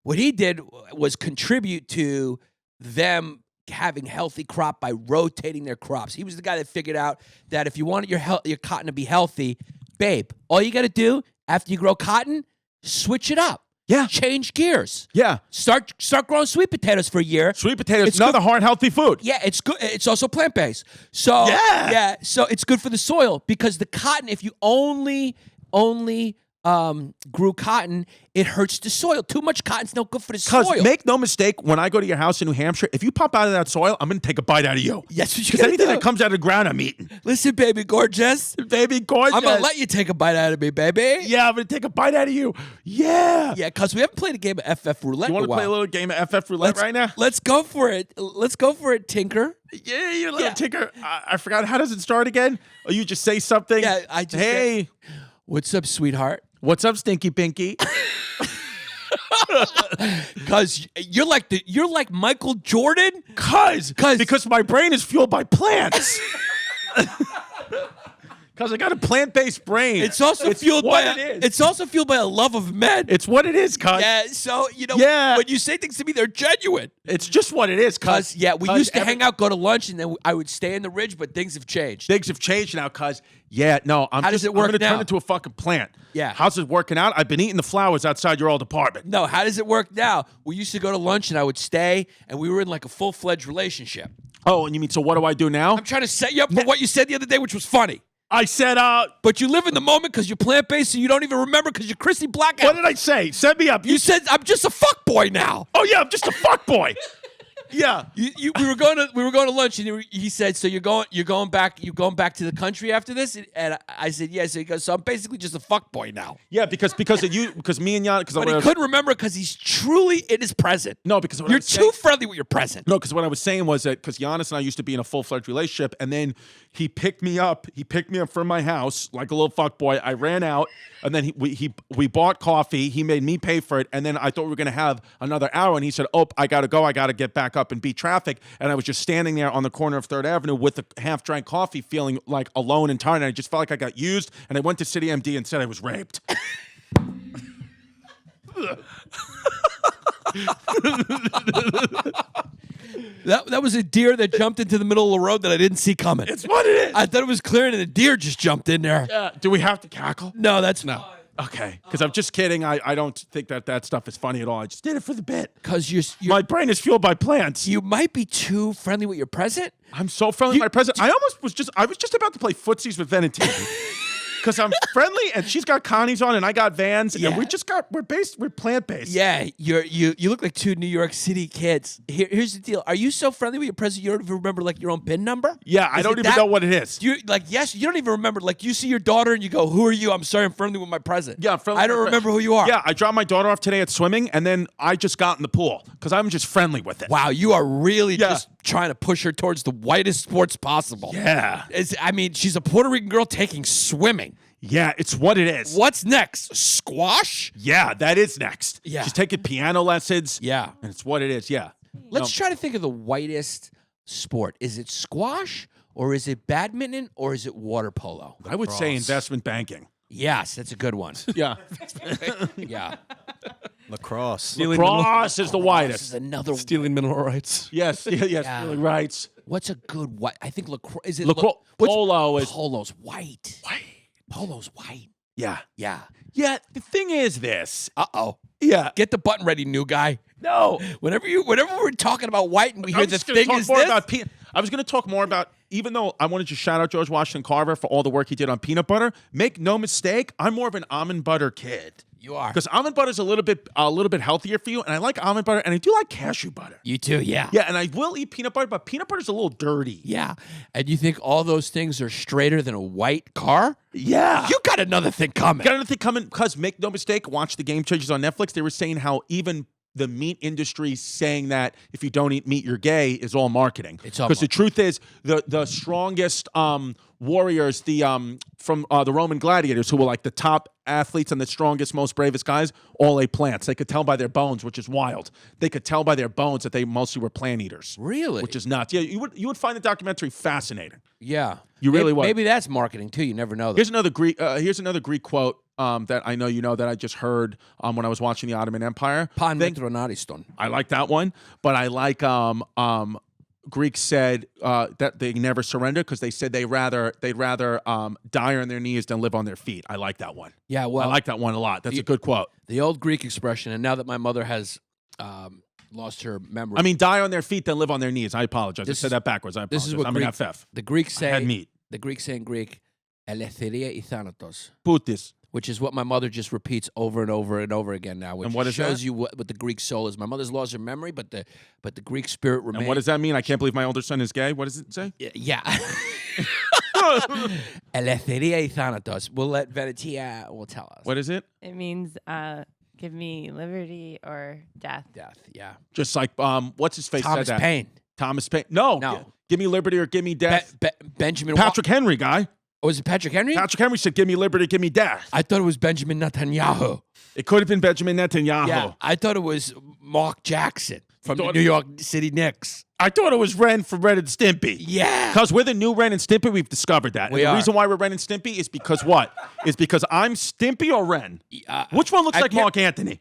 What he did was contribute to them having healthy crop by rotating their crops. He was the guy that figured out that if you wanted your cotton to be healthy, babe, all you got to do after you grow cotton, switch it up. Yeah. Change gears. Yeah. Start growing sweet potatoes for a year. Sweet potatoes, It's another good- hard, healthy food. Yeah, it's good. It's also plant-based. So Yeah. so it's good for the soil because the cotton, if you only grew cotton, it hurts the soil. Too much cotton's no good for the Because soil. make no mistake, when I go to your house in New Hampshire, if you pop out of that soil, I'm going to take a bite out of you. That's what you Because gotta anything do. that comes out of the ground, I'm eating. Listen, baby gorgeous. Baby, gorgeous. I'm going to let you take a bite out of me, baby. Yeah, I'm going to take a bite out of you. Yeah. Yeah, because we haven't played a game of FF Roulette You in want a to while. play a little game of FF Roulette right now? Let's go for it. Let's go for it, Tinker. Yeah, you little Yeah. tinker. I forgot. How does it start again? Oh, you just say something? Yeah, I just Hey, What's up, sweetheart? what's up, Stinky Pinky? Because you're like Michael Jordan. Because my brain is fueled by plants. Because I got a plant-based brain. It's also fueled what by it is. It's also fueled by a love of men. It's what it is, cuz. Yeah, so Yeah. when you say things to me, they're genuine. It's just what it is, cuz. Cause we used to hang out, go to lunch, and then I would stay in the Ridge, but things have changed. Things have changed now, cuz. Yeah, no, How does it work I'm going to now? turn into a fucking plant. Yeah. How's it working out? I've been eating the flowers outside your old apartment. No, how does it work now? We used to go to lunch, and I would stay, and we were in like a full-fledged relationship. Oh, and you mean, so what do I do now? I'm trying to set you up for what you said the other day, which was funny. I said, But you live in the moment because you're plant-based, so you don't even remember because you're Chrissy Blackout. what did I say? Set me up. You said I'm just a fuck boy now. Oh yeah, I'm just a fuck boy. Yeah. We were going to lunch, and he said, "So you're going back to the country after this?" And I said, "Yeah." So he goes, "So I'm basically just a fuck boy now." Yeah, because of you, because me and Jan, because But he couldn't remember because he's truly in his present. No, because what I You're was saying- too friendly with your present. No, because what I was saying was that because Yannis and I used to be in a full-fledged relationship, and then he picked me up. He picked me up from my house like a little fuck boy. I ran out, and then we bought coffee. He made me pay for it, and then I thought we were gonna have another hour, and he said, "Oh, I gotta go. I gotta get back up and beat traffic." And I was just standing there on the corner of 3rd Avenue with a half-drank coffee, feeling like alone and tired. And I just felt like I got used. And I went to City MD and said I was raped. That was a deer that jumped into the middle of the road that I didn't see coming. It's what it is. I thought it was clearing, and the deer just jumped in there. Do we have to cackle? No, that's no. Okay, because I'm just kidding. I don't think that stuff is funny at all. I just did it for the bit. Because My brain is fueled by plants. you might be too friendly with your present. I'm so friendly with my present. I was just about to play footsies with Venantini. Because I'm friendly and she's got Connie's on and I got Vans Yeah. and we're plant-based. Yeah, you look like two New York City kids. Here's the deal: are you so friendly with your present you don't even remember like your own PIN number? Yeah, I Is don't it even that- know what it is. You don't even remember. Like you see your daughter and you go, "Who are you?" I'm sorry, I'm friendly with my present. Yeah, I'm friendly I with don't my remember who you are. Yeah, I dropped my daughter off today at swimming and then I just got in the pool because I'm just friendly with it. Wow, you are really Yeah. just trying to push her towards the whitest sports possible. Yeah. She's a Puerto Rican girl taking swimming. Yeah, it's what it is. What's next? Squash? Yeah, that is next. Yeah. She's taking piano lessons. Yeah. And it's what it is. Yeah. Let's try to think of the whitest sport. Is it squash or is it badminton or is it water polo? I would say investment banking. Yes, that's a good one. Yeah. Yeah. Lacrosse. Lacrosse is the This widest. is another. Stealing mineral rights. Yes. Yes. Yeah. Stealing rights. What's a good white? I think lacrosse. Is it Lacrosse. what's- Polo is. Polo's white. Polo's white. Yeah. Yeah. Yeah. The thing is this. Uh-oh. Yeah. Get the button ready, new guy. No. Whenever we're talking about white and we hear I'm the just gonna thing talk is more this. about I was going to talk more about, even though I wanted to shout out George Washington Carver for all the work he did on peanut butter, make no mistake, I'm more of an almond butter kid. You are. Because almond butter is a little bit healthier for you, and I like almond butter, and I do like cashew butter. You too, yeah. Yeah, and I will eat peanut butter, but peanut butter is a little dirty. Yeah. And you think all those things are straighter than a white car? Yeah. You got another thing coming. Got anything coming? Because make no mistake, watch the Game Changers on Netflix. They were saying how even the meat industry saying that if you don't eat meat, you're gay is all marketing. It's all because the truth is the strongest warriors, from the Roman gladiators, who were like the top athletes and the strongest, most bravest guys, all ate plants. They could tell by their bones, which is wild. They could tell by their bones that they mostly were plant eaters. Really? Which is nuts. Yeah, you would find the documentary fascinating. Yeah. You really would. Maybe that's marketing too. You never know. Here's another Greek quote that I know you know that I just heard when I was watching the Ottoman Empire. Pan metronariston. I like that one, but I like Greeks said that they never surrender because they said they'd rather die on their knees than live on their feet. I like that one. Yeah, well, I like that one a lot. That's a good quote. The old Greek expression, and now that my mother has lost her memory. I mean, die on their feet than live on their knees. I apologize. This I said that backwards. I apologize. this is what I'm Greek, an FF. the Greeks say. Had meat. The Greeks say in Greek, eleftheria y thanatos, Putis. which is what my mother just repeats over and over and over again now, which And what is shows that? you what the Greek soul is. My mother's lost her memory, but the Greek spirit remains. And what does that mean? I can't believe my older son is gay. What does it say? Yeah. Eleftheria y thanatos. We'll let Venetia will tell us. What is it? It means give me liberty or death. Death, yeah. Just like what's his face Thomas said that. Paine. Thomas Paine. No. No. Give me liberty or give me death. Benjamin Patrick Henry, guy. Was it Patrick Henry? Patrick Henry said, give me liberty, give me death. I thought it was Benjamin Netanyahu. It could have been Benjamin Netanyahu. Yeah, I thought it was Mark Jackson from the Thought- New York City Knicks. I thought it was Ren from Ren and Stimpy. Yeah. Because we're the new Ren and Stimpy, we've discovered that. We and the are. reason why we're Ren and Stimpy is because what? Is because I'm Stimpy or Ren? Which one looks I like can't- Mark Anthony?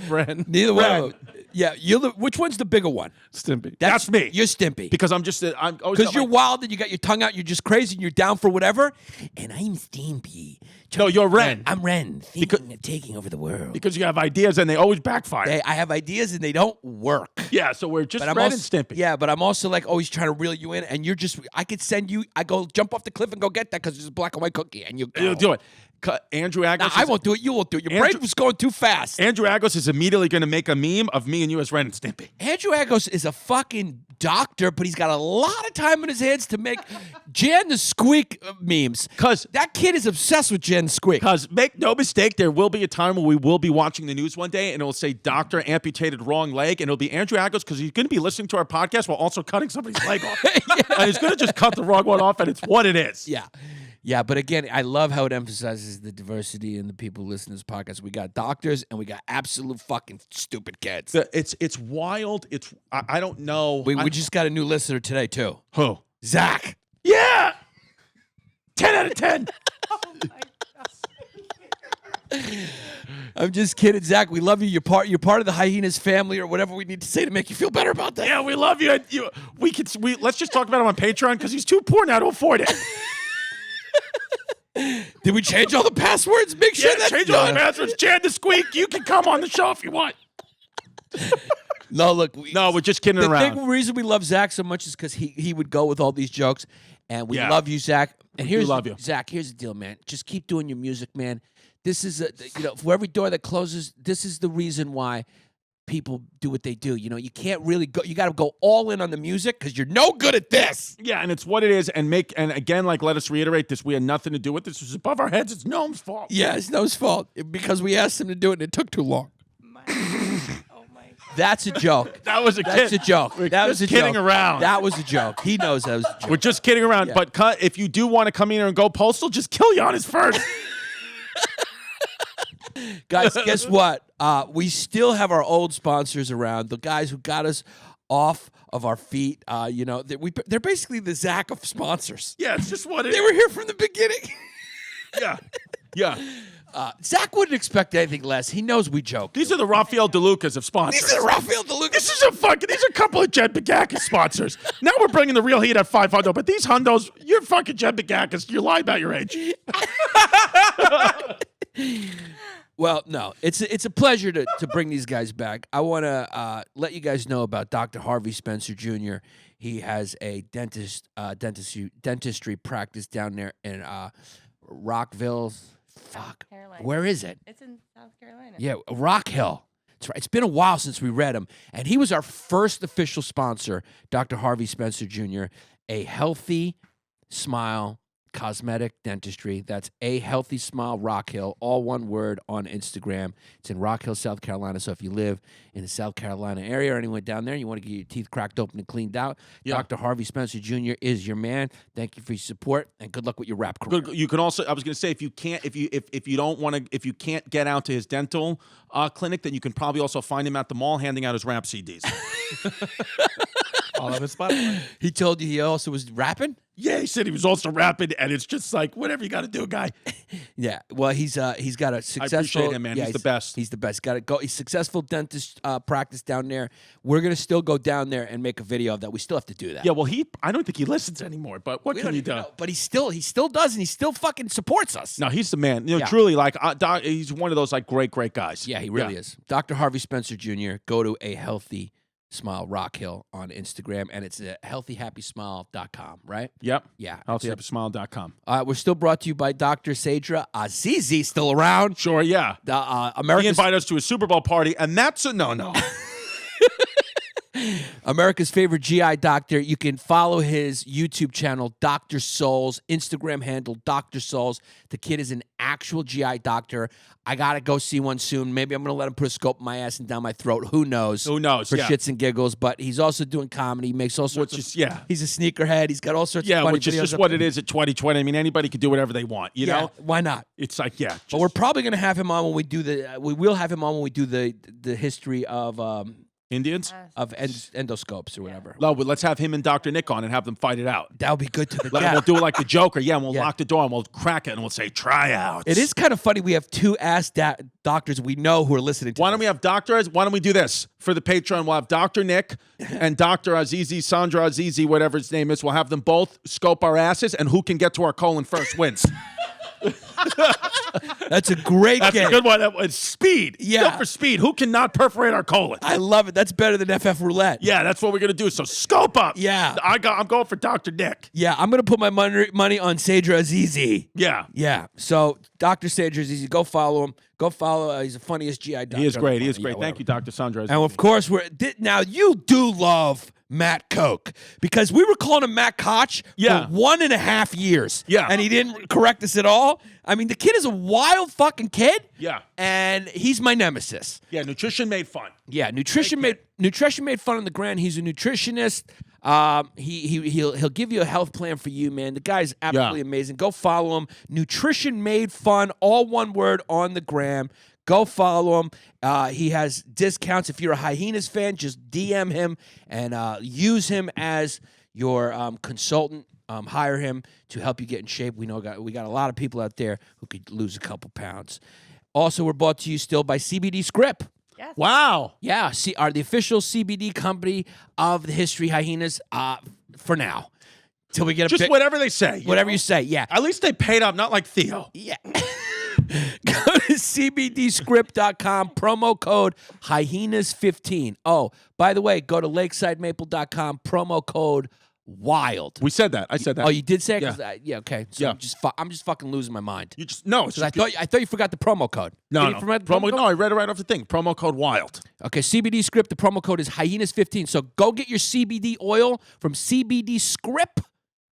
Ren. Neither one Red. of them. Yeah, which one's the bigger one? Stimpy. That's me. You're Stimpy. Because I'm just, I'm always Because got you're wild and you got your tongue out, you're just crazy and you're down for whatever. And I'm Stimpy. No, you're Ren. I'm Ren, thinking of taking over the world. Because you have ideas and they always backfire. I have ideas and they don't work. Yeah, so we're just But I'm Ren also, and Stimpy. Yeah, but I'm also like always trying to reel you in, and you're just. I could send you. I go jump off the cliff and go get that because it's a black and white cookie, and you go. You'll do it. Andrew Agos. Nah, I won't do it. You won't do it. Your brain was going too fast. Andrew Agos is immediately going to make a meme of me and you as Ren and Stimpy. Andrew Agos is a fucking doctor, but he's got a lot of time in his hands to make Jan the Squeak memes. Because That kid is obsessed with Jan Squeak. make no mistake, there will be a time where we will be watching the news one day and it'll say doctor amputated wrong leg and it'll be Andrew Agos because he's going to be listening to our podcast while also cutting somebody's leg off. And he's going to just cut the wrong one off and it's what it is. Yeah. Yeah, but again, I love how it emphasizes the diversity and the people who listen to this podcast. We got doctors and we got absolute fucking stupid kids. It's wild. I don't know. We just got a new listener today, too. Who? Zach. Yeah. 10 out of 10. I'm just kidding, Zach. We love you. You're part of the Hyenas family, or whatever we need to say to make you feel better about that. Yeah, we love you. Let's just talk about him on Patreon because he's too poor now to afford it. Did we change all the passwords? Make sure that's change all the done. passwords. Jan the Squeak, you can come on the show if you want. No, look. No, we're just kidding The around. big reason we love Zach so much is because he would go with all these jokes, and we Yeah. love you, Zach. And here's love you. Zach. Here's the deal, man. Just keep doing your music, man. This is for every door that closes. This is the reason why people do what they do. You know, you can't really go. You got to go all in on the music because you're no good at this. Yeah, and it's what it is. And again, like, let us reiterate this. We had nothing to do with this. It was above our heads. It's Noam's fault. Yeah, it's Noah's fault because we asked him to do it and it took too long. Oh my God. That's a joke. That was a That's kid. a joke. We're That was just a kidding joke. around. That was a joke. He knows that was a joke. We're just kidding around. Yeah. But if you do want to come in here and go postal, just kill Yannis first. Guys, guess what? We still have our old sponsors around. The guys who got us off of our feet. They're basically the Zach of sponsors. Yeah, it's just what it They were here from the beginning. Yeah. Yeah. Zach wouldn't expect anything less. He knows we joke. These are the Rafael DeLucas of sponsors. These are Rafael DeLuca. These are a couple of Jed Bagakis sponsors. Now we're bringing the real heat at 500, but these hundos, you're fucking Jed Bagakis. You lie about your age. Well, no, it's a pleasure to bring these guys back. I want to let you guys know about Dr. Harvey Spencer Jr. He has a dentistry practice down there in Rockville. Fuck, Carolina. where is it? It's in South Carolina. Yeah, Rock Hill. That's right. It's been a while since we read him, and he was our first official sponsor, Dr. Harvey Spencer Jr. A Healthy Smile Cosmetic Dentistry. That's A Healthy Smile Rock Hill, all one word on Instagram. It's in Rock Hill, South Carolina. So if you live in the South Carolina area or anywhere down there, and you want to get your teeth cracked open and cleaned out, Yeah. Dr. Harvey Spencer Jr. is your man. Thank you for your support, and good luck with your rap career. Good. You can also. I was going to say, if you can't get out to his dental clinic, then you can probably also find him at the mall handing out his rap CDs. All of his Spotify. He told you he also was rapping? Yeah, he said he was also rapping, and it's just like whatever you got to do, guy. Yeah, well, he's got a successful. appreciate him, man. Yeah, He's the best. He's the best. Got to go. He's successful dentist practice down there. We're gonna still go down there and make a video of that. We still have to do that. Yeah, well, I don't think he listens anymore. But what We can don't you even do? know, but he still does, and he still fucking supports us. No, he's the man. Yeah. Truly, like he's one of those like great guys. Yeah, he really is. Dr. Harvey Spencer Jr. Go to A Healthy Smile Rock Hill on Instagram, and it's at healthyhappysmile.com, right? Yep. Yeah. HealthyHappySmile.com. We're still brought to you by Dr. Sadra Azizi, still around. Sure, yeah. He America's invited us to a Super Bowl party, and that's a no-no. America's favorite GI doctor. You can follow his YouTube channel, Dr. Souls, Instagram handle, Dr. Souls. The kid is an actual GI doctor. I got to go see one soon. Maybe I'm going to let him put a scope in my ass and down my throat. Who knows? Who knows? For Yeah. shits and giggles. But he's also doing comedy. He makes all sorts Which is, of... yeah. He's a sneakerhead. He's got all sorts of Yeah, funny which is videos just up what there. it is at 2020. I mean, anybody can do whatever they want, you Yeah, know? why not? It's like, yeah. But we're probably going to have him on when we do the... We will have him on when we do the history of Indians? endoscopes or whatever. No, but let's have him and Dr. Nick on and have them fight it out. That would be good to the We'll do it like the Joker, yeah, and we'll Yeah. lock the door and we'll crack it and we'll say, tryouts. It is kind of funny. We have two ass doctors we know who are listening to Why don't we have why don't we do this for the Patreon? We'll have Dr. Nick and Dr. Azizi, Sandra Azizi, whatever his name is. We'll have them both scope our asses, and who can get to our colon first wins. That's a great That's game. a good one. It's speed. Yeah. Go for speed. Who cannot perforate our colon? I love it. That's better than FF Roulette. Yeah, that's what we're going to do. So scope up. Yeah. I'm going for Dr. Nick. Yeah, I'm going to put my money on Sadra Azizi. Yeah. Yeah. So, Dr. Sadra Azizi, go follow him. Go follow. He's the funniest GI doctor. He is great. He is Yeah, great. Thank whatever. you, Dr. Sandra. And of course, now you do love Matt Koch, because we were calling him Matt Koch Yeah. for 1.5 years. Yeah. And he didn't correct us at all. I mean, the kid is a wild fucking kid. Yeah. And he's my nemesis. Yeah, nutrition made fun. Yeah, nutrition made fun on the ground. He's a nutritionist. He'll give you a health plan for you, man. The guy's absolutely amazing. Go follow him. Nutrition Made Fun, all one word on the gram. Go follow him. He has discounts. If you're a Hyenas fan, just DM him and use him as your consultant. Hire him to help you get in shape. We got a lot of people out there who could lose a couple pounds. Also, we're brought to you still by CBD Script. Yes. Wow. Yeah, are the official CBD company of the History Hyenas for now. Till we get Just whatever they say. whatever know? you say. Yeah. At least they paid up, not like Theo. Yeah. Go to cbdscript.com, promo code Hyenas15. Oh, by the way, go to lakesidemaple.com, promo code WILD. We said that. I said that. Oh, you did say it? Yeah. 'Cause okay. So Yeah. I'm just fucking losing my mind. You just no. It's Because just, I thought you forgot the promo code. no, Did no. you forget the Promo, code? no, I read it right off the thing. Promo code WILD. Okay, CBD Script, the promo code is Hyenas15. So go get your CBD oil from CBD Script.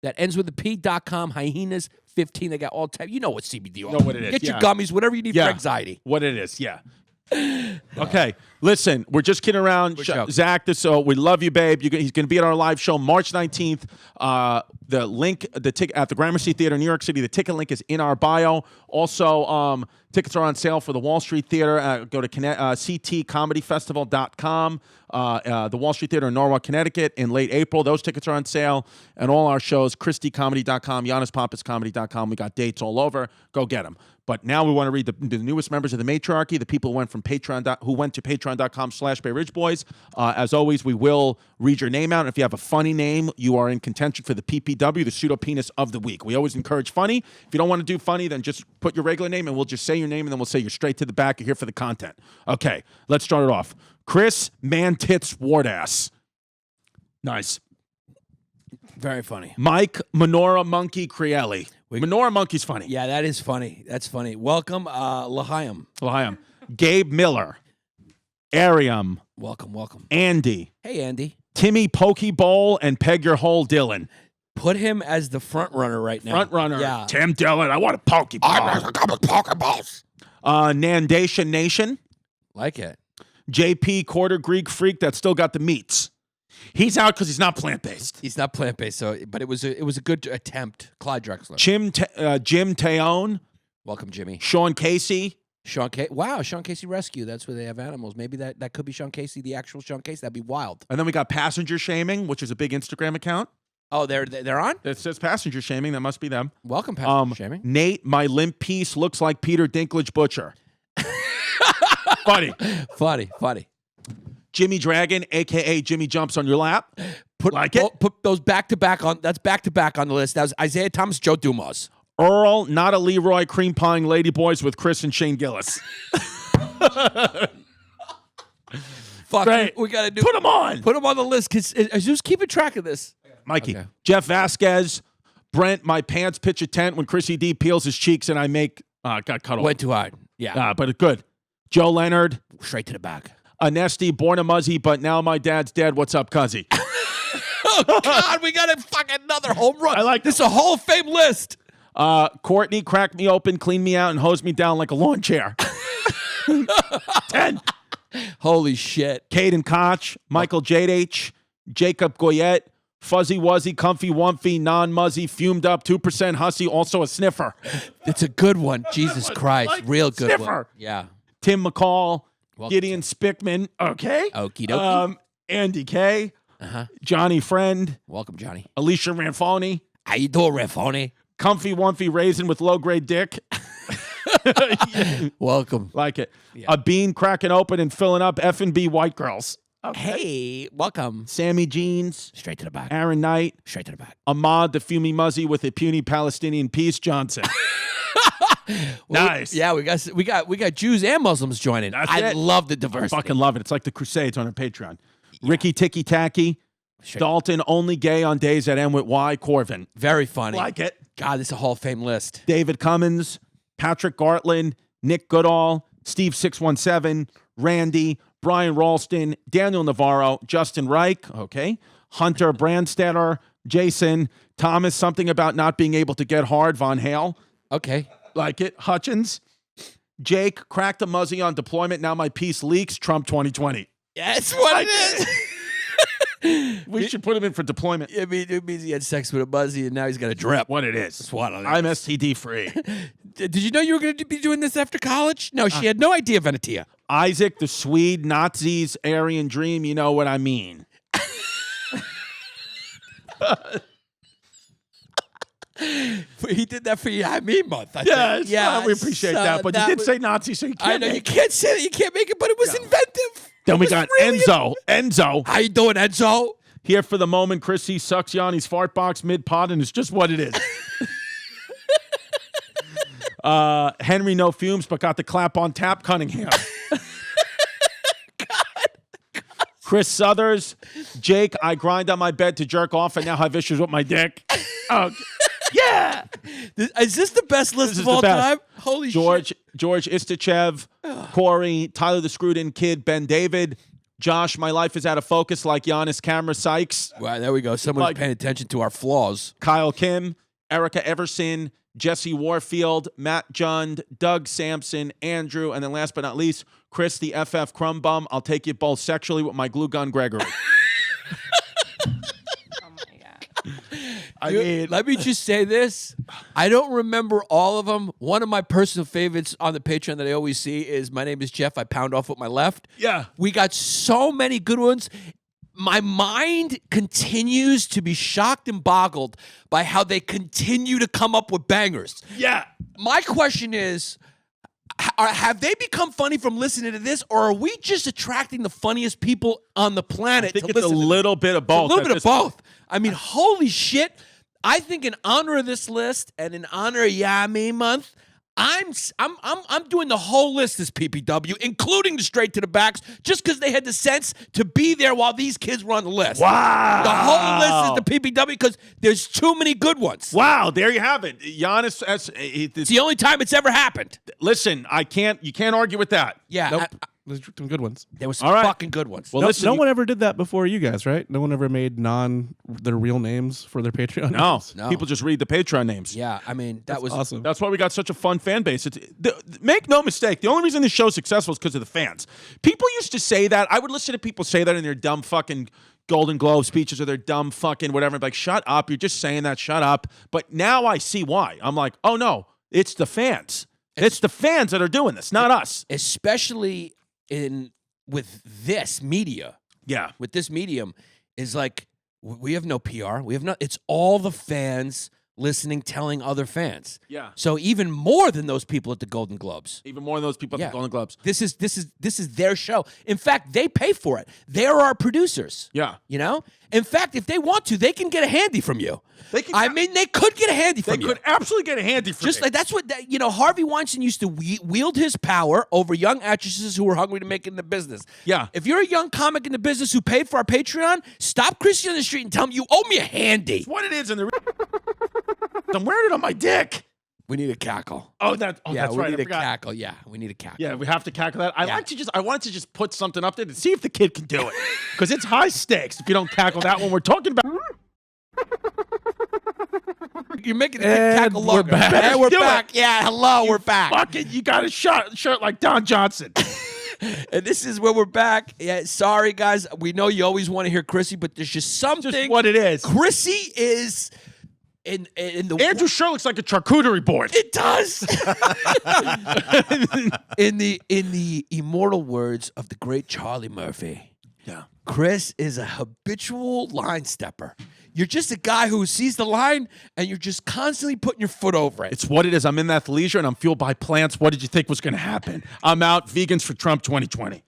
That ends with a P.com, Hyenas15. They got all type. You know what CBD oil. Know what it is, Get your yeah. gummies, whatever you need Yeah. for anxiety. What it is, yeah. Okay. Listen, we're just kidding around. joking. Zach, we love you, babe. He's going to be at our live show March 19th. The link, the ticket at the Gramercy Theater, New York City. The ticket link is in our bio. Also, tickets are on sale for the Wall Street Theater. Go to ctcomedyfestival.com. The Wall Street Theater in Norwalk, Connecticut in late April. Those tickets are on sale. And all our shows, ChristyComedy.com, YannisPappas.comedy.com. We got dates all over. Go get them. But now we want to read the newest members of the matriarchy, the people who went from who went to patreon.com/Bay Ridge Boys. As always, we will read your name out. And if you have a funny name, you are in contention for the PPW, the pseudo penis of the week. We always encourage funny. If you don't want to do funny, then just put your regular name and we'll just say your name and then we'll say you're straight to the back. You're here for the content. Okay, let's start it off. Chris Man-Tits Wardass. Nice. Very funny. Mike Menorah Monkey Crielli. Menorah Monkey's funny. Yeah, that is funny. That's funny. Welcome, L'Chaim. L'Chaim. Gabe Miller. Ariam. Welcome. Andy. Hey, Andy. Timmy Pokeball and Peg Your Hole Dylan. Put him as the front runner right now. Front runner. Yeah. Tim Dillon. I want a Pokeball. Pokeballs. Nandation Nation. Like it. JP Quarter Greek Freak that still got the meats. He's out because he's not plant-based. He's not plant-based, but it was a good attempt. Clyde Drexler. Jim Teone. Welcome, Jimmy. Sean Casey. Wow, Sean Casey Rescue. That's where they have animals. Maybe that could be Sean Casey, the actual Sean Casey. That'd be wild. And then we got Passenger Shaming, which is a big Instagram account. Oh, they're on? It says Passenger Shaming. That must be them. Welcome, Passenger Shaming. Nate, my limp piece looks like Peter Dinklage Butcher. Funny. Jimmy Dragon, a.k.a. Jimmy Jumps on Your Lap. Put those back-to-back on. That's back-to-back on the list. That was Isaiah Thomas, Joe Dumas. Earl, not a Leroy, cream pieing Ladyboys with Chris and Shane Gillis. Fuck, Great. we got to do. Put them on. Put them on the list because who's keeping track of this? Mikey. Okay. Jeff Vasquez. Brent, my pants pitch a tent when Chrissy D peels his cheeks and I make... got cut off. Went too hard. Yeah. But good. Joe Leonard. Straight to the back. Anesty, born a muzzy, but now my dad's dead. What's up, cuzzy? Oh, God, we got a fucking another home run. I like this. Is a Hall of Fame list. Courtney, crack me open, clean me out, and hose me down like a lawn chair. 10. Holy shit. Caden Koch, Michael J.H., Jacob Goyette, Fuzzy Wuzzy, Comfy Wumpy, Non-Muzzy, Fumed Up, 2% Hussy, also a sniffer. It's a good one. Jesus Christ. Like Real good sniffer. one. Yeah. Tim McCall, Welcome. Gideon Spickman, okay. Okie dokie. Andy K, Johnny Friend, Welcome, Johnny. Alicia Ranfoni, How you doing, Ranfoni? Comfy Wumpy Raisin with low-grade dick. Welcome. Like it. Yeah. A bean cracking open and filling up F&B white girls. Hey, welcome. Sammy Jeans, Straight to the back. Aaron Knight, Straight to the back. Ahmad the Fumi Muzzy with a puny Palestinian peace Johnson. Nice. Yeah, we got Jews and Muslims joining. That's I it. love the I diversity. fucking love it. It's like the Crusades on our Patreon. Ricky Ticky Tacky, Dalton, only gay on days that end with Y, Corvin. Very funny. Like it. God, this is a Hall of Fame list. David Cummins, Patrick Gartland, Nick Goodall, Steve 617, Randy, Brian Ralston, Daniel Navarro, Justin Reich, okay, Hunter Brandstetter, Jason, Thomas, something about not being able to get hard, Von Hale. Okay. Like it. Hutchins, Jake, cracked a muzzy on deployment. Now my piece leaks. Trump 2020. That's what it is. We should put him in for deployment. It means he had sex with a buzzy and now he's got a drip. What it is. That's what it is. I'm STD free. Did you know you were going to be doing this after college? No, she had no idea, Venetia. Isaac, the Swede, Nazis, Aryan Dream. You know what I mean. He did that for you. I mean, month. I Yes, think. Yeah, we appreciate that. But you did say Nazi, so you can't. I know you make it. can't say that. You can't make it, but it was inventive. Then It we was got really Enzo. Enzo. How you doing, Enzo? Here for the moment, Chrissy sucks Yanni's fart box mid-pod, and it's just what it is. Henry, no fumes, but got the clap on tap, Cunningham. Chris Southers. Jake, I grind on my bed to jerk off and now have issues with my dick. Oh, yeah. Is this the best list This of is the all best. time? Holy George shit. Istachev, Corey, Tyler the Screwed-In Kid, Ben David, Josh, my life is out of focus like Giannis Camera Sykes, Wow, there we go. Someone's paying attention to our flaws. Kyle Kim, Erica Everson, Jesse Warfield, Matt Jund, Doug Sampson, Andrew, and then last but not least, Chris the FF Crumb Bum. I'll take you both sexually with my glue gun Gregory. Dude, let me just say this. I don't remember all of them. One of my personal favorites on the Patreon that I always see is My Name is Jeff. I pound off with my left. Yeah. We got so many good ones. My mind continues to be shocked and boggled by how they continue to come up with bangers. Yeah. My question is, have they become funny from listening to this, or are we just attracting the funniest people on the planet? I think to it's a listen to little bit of both. a little bit of both. I mean, holy shit. I think in honor of this list and in honor of Yummy Month, I'm doing the whole list as PPW, including the straight to the backs, just because they had the sense to be there while these kids were on the list. Wow. The whole list is the PPW because there's too many good ones. Wow, there you have it. Giannis, It's the only time it's ever happened. listen, you can't argue with that. Yeah. Nope. There's some good ones. There was some All right. fucking good ones. Well, No, listen, no one ever did that before you guys, right? No one ever made their real names for their Patreon. no, names? No. people just read the Patreon names. Yeah, I mean, that was awesome. That's why we got such a fun fan base. Make no mistake, the only reason this show's successful is because of the fans. People used to say that. I would listen to people say that in their dumb fucking Golden Globe speeches or their dumb fucking whatever. Like, shut up. You're just saying that. Shut up. But now I see why. I'm like, oh, no, it's the fans. It's the fans that are doing this, not us. especially with this media. Yeah. With this medium is like we have no PR. We have no. It's all the fans listening, telling other fans. Yeah. So even more than those people at the Golden Globes. Even more than those people at Yeah. the Golden Globes. This is their show. In fact, they pay for it. They're our producers. Yeah. You know? In fact, if they want to, they can get a handy from you. They can- I mean, they could get a handy They from you. could absolutely get a handy for Just me. like that's what Harvey Weinstein used to wield his power over young actresses who were hungry to make it in the business. Yeah. If you're a young comic in the business who paid for our Patreon, stop Chrissy on the street and tell him you owe me a handy. what it is in the I'm wearing it on my dick. We need a cackle. Oh, that's we right. I need a forgot. cackle. Yeah, we need a cackle. Yeah, we have to cackle that. I Yeah. wanted to just put something up there to see if the kid can do it. Because it's high stakes if you don't cackle that one. We're talking about You're making a kid And cackle we're longer. back. And we're Do it. back. Yeah, hello, we're back. fucking you got a shirt like Don Johnson. And this is where we're back. Yeah, sorry guys. We know you always want to hear Chrissy, but there's just something. Just what it is. Chrissy is in the Andrew sure looks like a charcuterie board. It does. in the immortal words of the great Charlie Murphy, Yeah. Chris is a habitual line stepper. You're just a guy who sees the line and you're just constantly putting your foot over it. It's what it is. I'm in athleisure and I'm fueled by plants. What did you think was going to happen? I'm out. Vegans for Trump 2020.